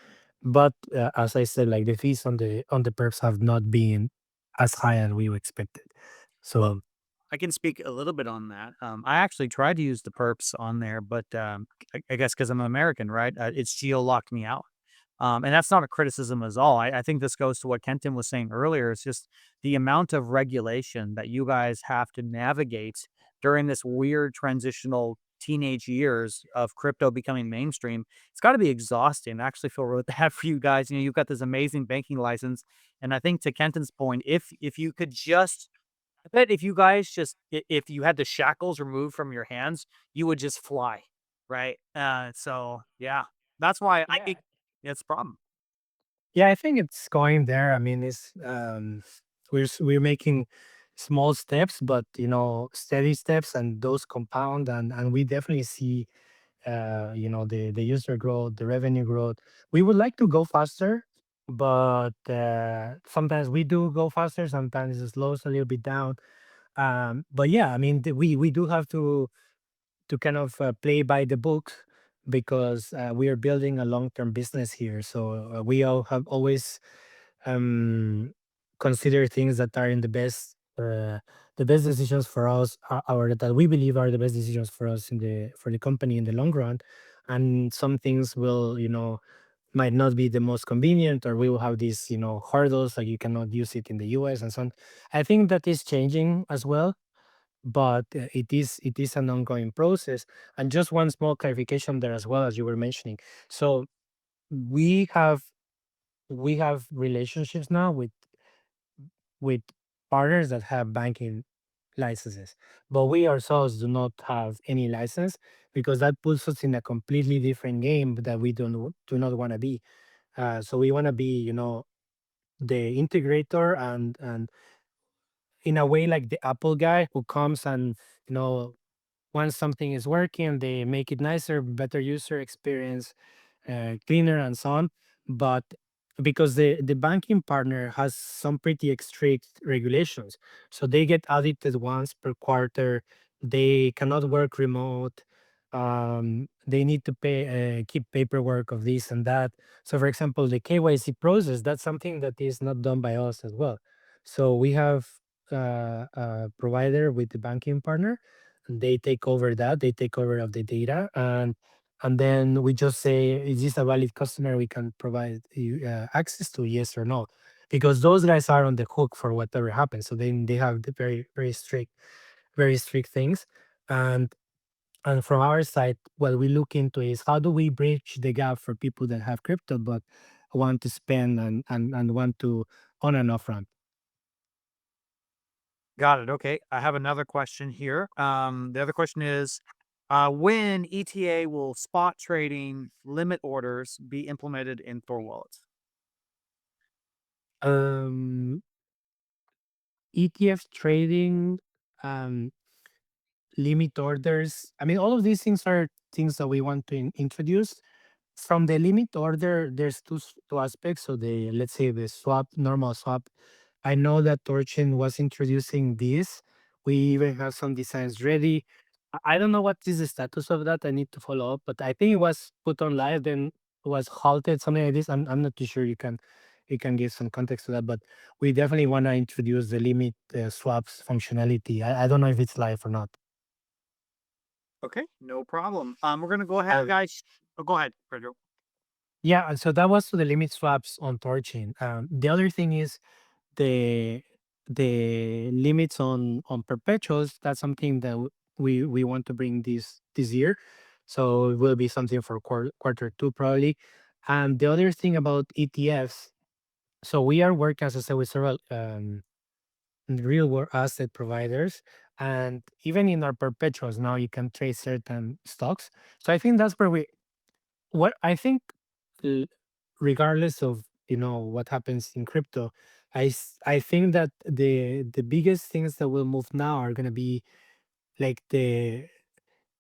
But as I said, like the fees on the perps have not been as high as we expected. Well, So I can speak a little bit on that. I actually tried to use the perps on there, but I guess because I'm American, right? It's geo locked me out. And that's not a criticism at all. I think this goes to what Kenton was saying earlier. It's just the amount of regulation that you guys have to navigate during this weird transitional teenage years of crypto becoming mainstream. It's got to be exhausting. I actually feel really bad for you guys. You've got this amazing banking license, and I think to Kenton's point, if you could just I bet if you guys just if you had the shackles removed from your hands, you would just fly, right? So yeah, that's why yeah, it's a problem. yeah, I think it's going there. I mean, it's we're making small steps, but steady steps, and those compound, and we definitely see the user growth, the revenue growth. We would like to go faster, but sometimes we do go faster, sometimes it slows a little bit down. But yeah, I mean, we do have to kind of play by the book, because we are building a long-term business here. So we all have always um, consider things that are in the best decisions for us, our that we believe are the best decisions for us for the company in the long run. And some things will, might not be the most convenient, or we will have these, hurdles, like you cannot use it in the US and so on. I think that is changing as well, but it is an ongoing process. And just one small clarification there as well, as you were mentioning. So we have we have relationships now with partners that have banking licenses, but we ourselves do not have any license, because that puts us in a completely different game that we do not want to be. So we want to be, the integrator, and in a way, like the Apple guy who comes and, you know once something is working, they make it nicer, better user experience, cleaner, and so on. But because the banking partner has some pretty strict regulations, so they get audited once per quarter. They cannot work remote. They need to keep paperwork of this and that. So, for example, the KYC process, that's something that is not done by us as well. So we have a provider with the banking partner, and they take over that. They take over of the data, and then we just say, is this a valid customer we can provide you access to, yes or no? Because those guys are on the hook for whatever happens. So then they have the very strict things. And from our side, what we look into is, how do we bridge the gap for people that have crypto but want to spend, and want to on and off ramp. Got it. Okay, I have another question here. The other question is, when ETA will spot trading limit orders be implemented in Thor wallets? Um, ETF trading, um, limit orders. I mean, all of these things are things that we want to introduce. From the limit order, there's two aspects. So let's say the normal swap. I know that THORChain was introducing this. We even have some designs ready. I don't know what is the status of that. I need to follow up, but I think it was put on live, then was halted, something like this. I'm not too sure. You can give some context to that, but we definitely want to introduce the limit swaps functionality. I don't know if it's live or not. Okay, no problem. We're gonna go ahead, Um, guys. Oh, go ahead, Pedro. yeah, so that was to the limit swaps on THORChain. The other thing is the the limits on perpetuals. That's something that we want to bring this year. So it will be something for quarter two probably. And the other thing about ETFs, So we are working, as I said, with several real world asset providers, and even in our perpetuals now you can trade certain stocks. So I think that's where we what I think, l- regardless of what happens in crypto, I think that the biggest things that will move now are going to be like the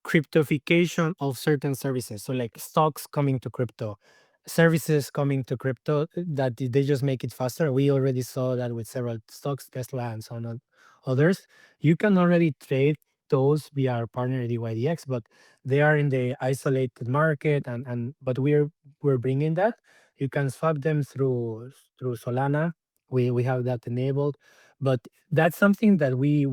cryptofication of certain services. So like stocks coming to crypto, services coming to crypto, that they just make it faster. We already saw that with several stocks, Tesla and so on others. You can already trade those via our partner DYDX, but they are in the isolated market, and but we're bringing that. You can swap them through Solana. We have that enabled, but that's something that we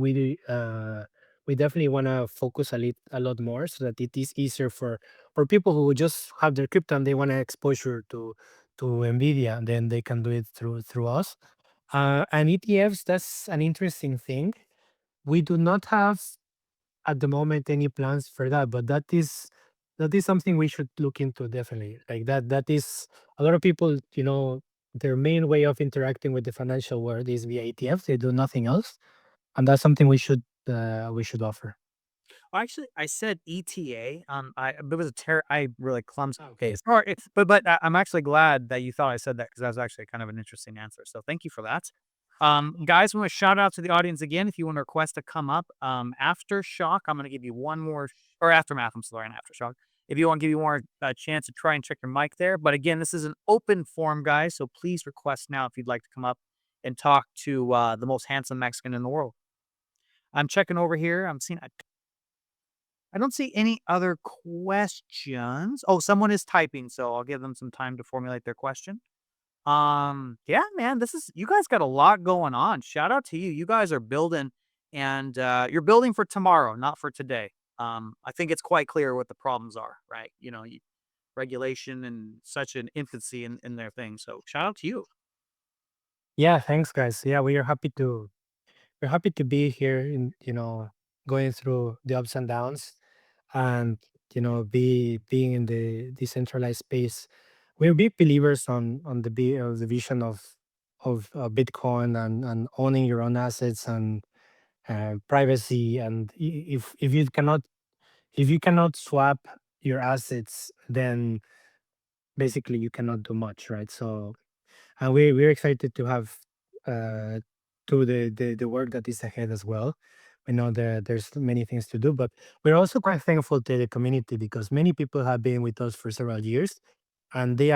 definitely want to focus a lot more, so that it is easier for people who just have their crypto and they want exposure to Nvidia, and then they can do it through us. And ETFs, that's an interesting thing. We do not have at the moment any plans for that, but that is something we should look into, definitely. Like that is a lot of people, their main way of interacting with the financial world is via ETFs. They do nothing else, and that's something we should offer. Well, actually, I said ETA. It was I really clumsy. Okay. Sorry, but I'm actually glad that you thought I said that, because that was actually kind of an interesting answer. So thank you for that. Guys, we want to shout out to the audience again. If you want to request to come up, Aftershock, I'm going to give you one more, or Aftermath. I'm sorry, and Aftershock. If you want to give you more chance to try and check your mic there. But again, this is an open forum, guys. So please request now if you'd like to come up and talk to the most handsome Mexican in the world. I'm checking over here. I don't see any other questions. Oh, someone is typing, so I'll give them some time to formulate their question. Yeah, man, you guys got a lot going on. Shout out to you. You guys are building, and you're building for tomorrow, not for today. I think it's quite clear what the problems are, right? Regulation and such an infancy in their thing. So shout out to you. Yeah, thanks, guys. Yeah, we're happy to be here in, going through the ups and downs, and being in the decentralized space. We're big believers on the vision of Bitcoin, and owning your own assets, and privacy. And if you cannot swap your assets, then basically you cannot do much, right? So, and we're excited to have uh to the work that is ahead as well. We know there's many things to do, but we're also quite thankful to the community, because many people have been with us for several years, and they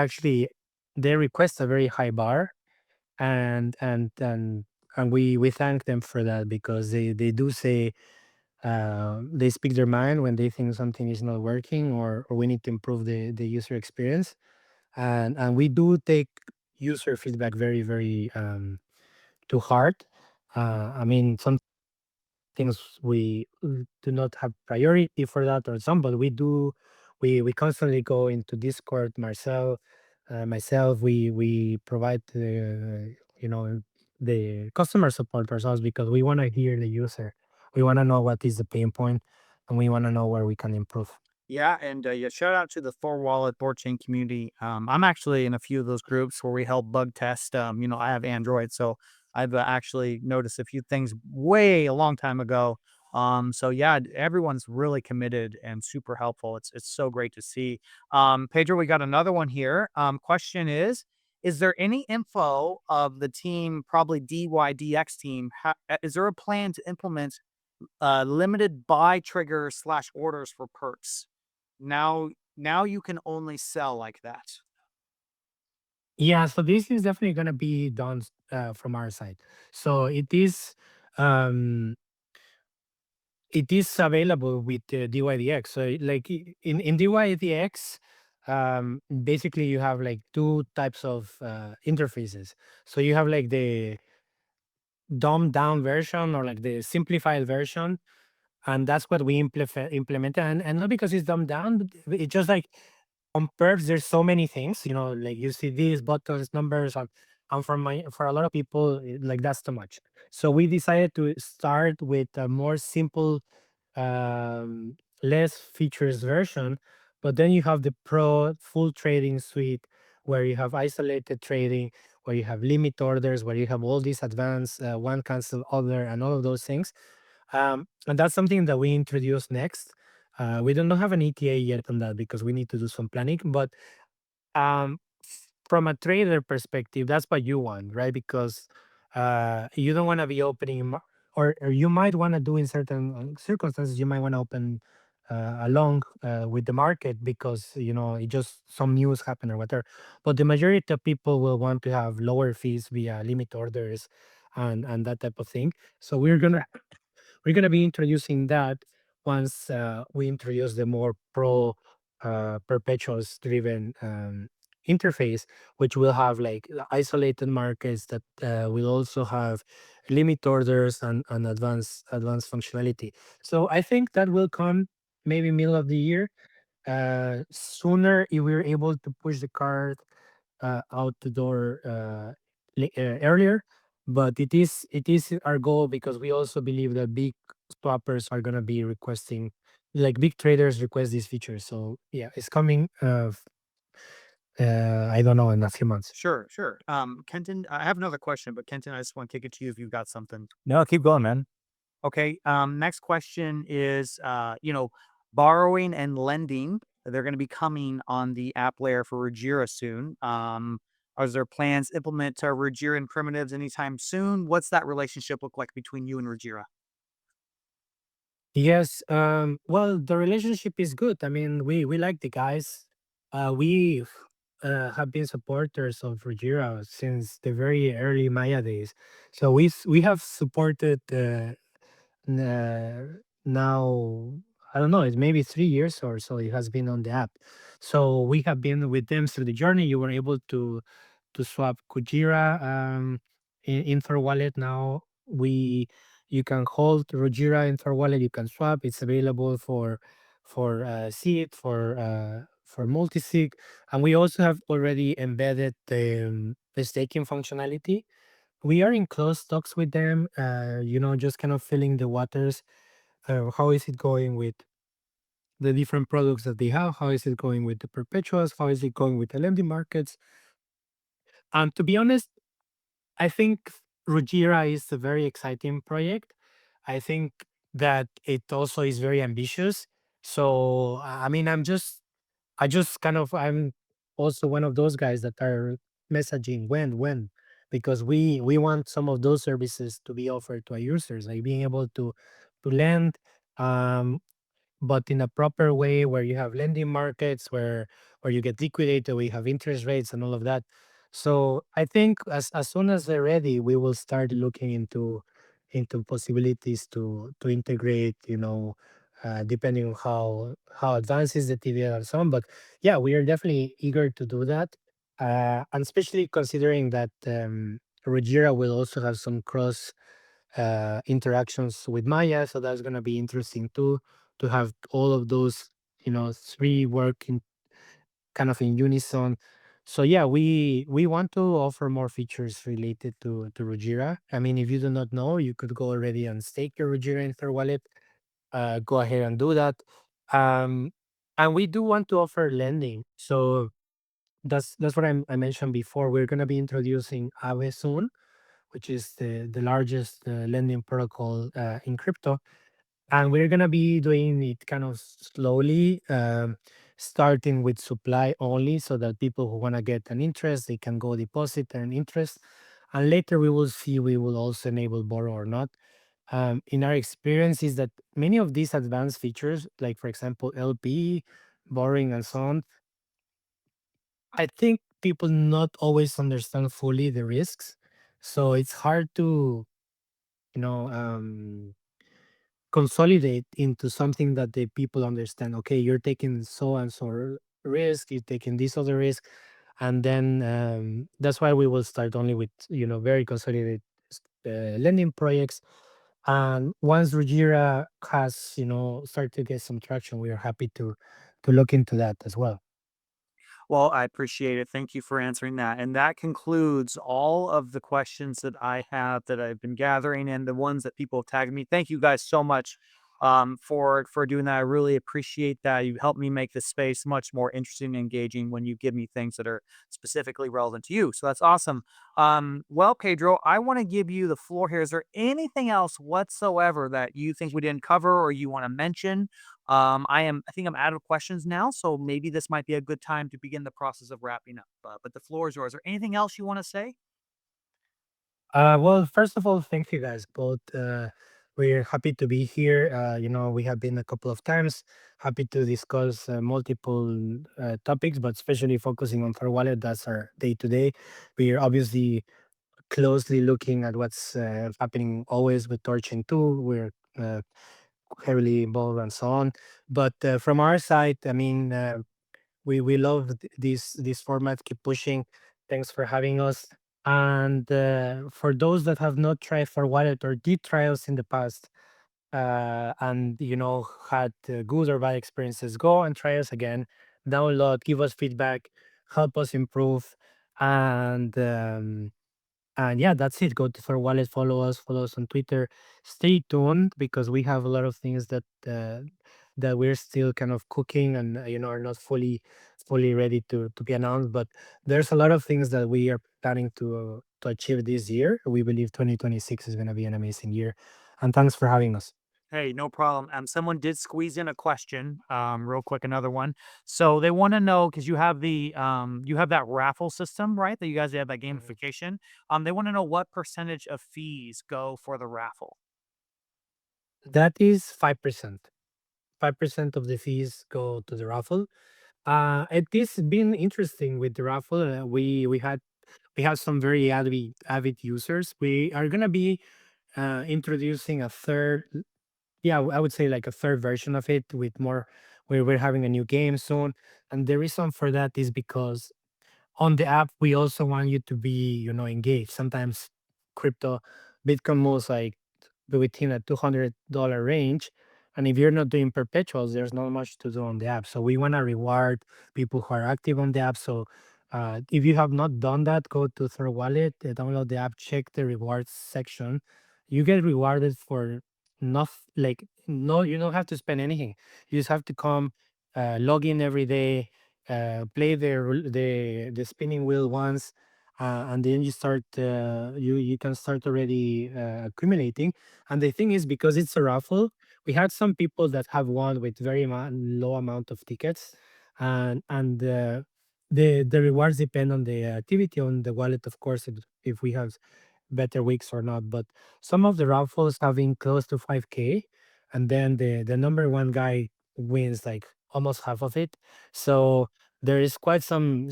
request a very high bar, and we thank them for that, because they do say, they speak their mind when they think something is not working, or we need to improve the user experience. And we do take user feedback very, very to heart. I mean, some things we do not have priority for that, or some, but we do. We constantly go into Discord. Myself, we provide the customer support ourselves, because we want to hear the user. We want to know what is the pain point, and we want to know where we can improve. Yeah, and yeah, shout out to the THORwallet, THORChain community. I'm actually in a few of those groups where we help bug test. I have Android, so I've actually noticed a few things way a long time ago. So yeah, everyone's really committed and super helpful. It's so great to see. Pedro, we got another one here. Question is there any info of the team, probably DYDX team? Is there a plan to implement limited buy trigger slash orders for perks? Now you can only sell like that. Yeah, so this is definitely going to be done from our side. So um, it is available with DYDX. So like in DYDX, basically you have like two types of interfaces. So you have like the dumbed down version, or like the simplified version, and that's what we implemented. And not because it's dumbed down, but it's just like on perps there's so many things, like you see these buttons, numbers, and for a lot of people, like that's too much. So we decided to start with a more simple, um, less features version. But then you have the pro full trading suite, where you have isolated trading, where you have limit orders, where you have all these advanced one cancel other and all of those things. And that's something that we introduce next. We don't have an ETA yet on that because we need to do some planning. But from a trader perspective, that's what you want, right? Because you don't want to be opening, or you might want to do in certain circumstances, you might want to open along with the market because it just some news happen or whatever. But the majority of people will want to have lower fees via limit orders and that type of thing. So we're gonna be introducing that once we introduce the more pro perpetuals driven interface, which will have like the isolated markets that will also have limit orders and advanced functionality. So I think that will come maybe middle of the year. Sooner if we're able to push the card out the door earlier, but it is our goal because we also believe that big swappers are gonna be requesting, like big traders request these features. So yeah, it's coming. I don't know, in a few months. Sure, sure. Kenton, I have another question, but Kenton, I just want to kick it to you if you've got something. No, keep going, man. Okay. Next question is, borrowing and lending. They're going to be coming on the app layer for Rajira soon. Are there plans to implement Rajira primitives anytime soon? What's that relationship look like between you and Rajira? Yes. Well, the relationship is good. I mean, we like the guys. We have been supporters of Ruggiero since the very early Maya days. So we have supported now, I don't know, it's maybe 3 years or so it has been on the app. So we have been with them through the journey. You were able to swap Kujira in THORwallet. Now we you can hold Rojira in THORwallet. You can swap. It's available for seed, for multisig, and we also have already embedded the staking functionality. We are in close talks with them. Just kind of filling the waters. How is it going with the different products that they have? How is it going with the perpetuals? How is it going with the lending markets? And to be honest, I think Rujira is a very exciting project. I think that it also is very ambitious. So I mean, I'm also one of those guys that are messaging when, because we want some of those services to be offered to our users, like being able to lend, um, but in a proper way where you have lending markets where you get liquidated, we have interest rates and all of that. So I think as soon as they're ready, we will start looking into possibilities to integrate, depending on how advanced is the TVL and so on. But yeah, we are definitely eager to do that. And especially considering that Rojira will also have some cross interactions with Maya. So that's going to be interesting too, to have all of those, three working kind of in unison. So yeah, we want to offer more features related to Rujira. I mean, if you do not know, you could go already and stake your Rujira in their wallet. Go ahead and do that. Um, and we do want to offer lending. So that's what I mentioned before. We're going to be introducing Aave soon, which is the largest lending protocol in crypto. And we're going to be doing it kind of slowly, starting with supply only so that people who want to get an interest, they can go deposit an interest. And later we will see, we will also enable borrow or not. In our experience is that many of these advanced features, like for example, LP, borrowing and so on, I think people not always understand fully the risks. So it's hard to, you know, consolidate into something that the people understand. Okay, you're taking so and so risk, you're taking this other risk. And then that's why we will start only with, very consolidated lending projects. And once Rujira has, started to get some traction, we are happy to look into that as well. Well, I appreciate it. Thank you for answering that. And that concludes all of the questions that I have that I've been gathering and the ones that people have tagged me. Thank you guys so much for doing that. I really appreciate that. You helped me make this space much more interesting and engaging when you give me things that are specifically relevant to you. So that's awesome. Well, Pedro, I want to give you the floor here. Is there anything else whatsoever that you think we didn't cover or you want to mention? I think I'm out of questions now, so maybe this might be a good time to begin the process of wrapping up. But the floor is yours. Is there anything else you want to say? Well, first of all, thank you guys both. We're happy to be here. We have been a couple of times. Happy to discuss multiple topics, but especially focusing on THORwallet. That's our day to day. We are obviously closely looking at what's happening always with THORChain too. We're heavily involved and so on. But from our side, I mean, we love this format. Keep pushing. Thanks for having us. And for those that have not tried for wallet or did try us in the past, and had good or bad experiences, go and try us again. Download, give us feedback, help us improve, and yeah, that's it. Go to Thor Wallet, follow us on Twitter. Stay tuned because we have a lot of things that we're still kind of cooking and are not fully ready to be announced. But there's a lot of things that we are planning to achieve this year. We believe 2026 is going to be an amazing year. And thanks for having us. Hey, no problem. Someone did squeeze in a question, real quick, another one. So they want to know because you have that raffle system, right? That you guys have that Mhm. gamification. They want to know what percentage of fees go for the raffle. That is 5%. 5% of the fees go to the raffle. It has been interesting with the raffle. We have some very avid users. We are gonna be introducing a third, yeah, I would say like a third version of it with more, where we're having a new game soon. And the reason for that is because on the app we also want you to be engaged. Sometimes crypto Bitcoin moves like within a $200 range, and if you're not doing perpetuals, there's not much to do on the app. So we want to reward people who are active on the app. So if you have not done that, go to Third Wallet, download the app, check the rewards section. You get rewarded for not like, no, you don't have to spend anything. You just have to come, log in every day, play the spinning wheel once, and then you can start already accumulating. And the thing is, because it's a raffle, we had some people that have won with very low amount of tickets, and the rewards depend on the activity on the wallet, of course, if we have better weeks or not. But some of the raffles having close to 5K, and then the number one guy wins like almost half of it. So there is quite some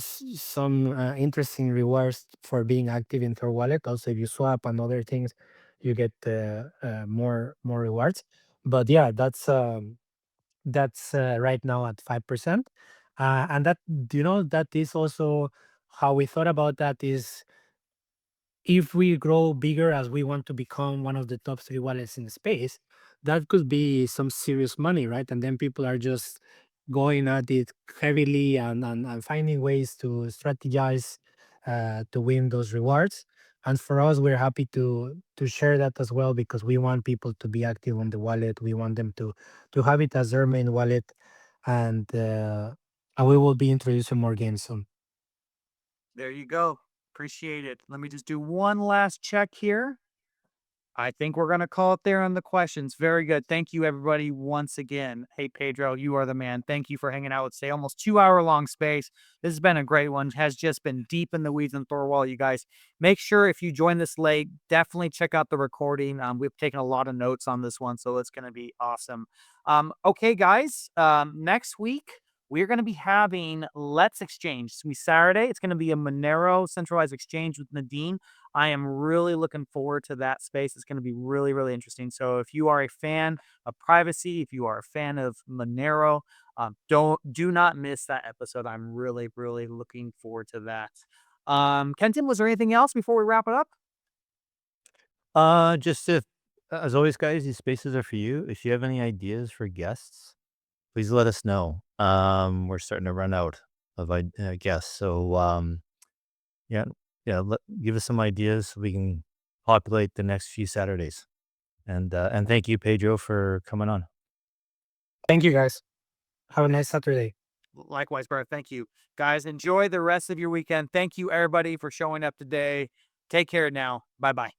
interesting rewards for being active in Thor Wallet. Also, if you swap and other things, you get more rewards. But yeah, that's right now at 5%, and that that is also how we thought about that is, if we grow bigger as we want to become one of the top three wallets in space, that could be some serious money, right? And then people are just going at it heavily and finding ways to strategize to win those rewards. And for us, we're happy to share that as well because we want people to be active on the wallet. We want them to have it as their main wallet, and we will be introducing more games soon. There you go. Appreciate it. Let me just do one last check here. I think we're going to call it there on the questions. Very good. Thank you, everybody, once again. Hey, Pedro, you are the man. Thank you for hanging out with today. Almost 2 hour long space. This has been a great one. Has just been deep in the weeds on Thorwall, you guys. Make sure if you join this late, definitely check out the recording. We've taken a lot of notes on this one, so it's going to be awesome. Okay, guys. Next week, we're going to be having Let's Exchange. It's going to be Saturday. It's going to be a Monero centralized exchange with Nadine. I am really looking forward to that space. It's going to be really, really interesting. So if you are a fan of privacy, if you are a fan of Monero, do not miss that episode. I'm really, really looking forward to that. Kenton, was there anything else before we wrap it up? Just if, as always, guys, these spaces are for you. If you have any ideas for guests, please let us know. We're starting to run out of guests, so yeah, yeah. Give us some ideas so we can populate the next few Saturdays. And thank you, Pedro, for coming on. Thank you, guys. Have a nice Saturday. Likewise, brother. Thank you. Guys, enjoy the rest of your weekend. Thank you, everybody, for showing up today. Take care now. Bye-bye.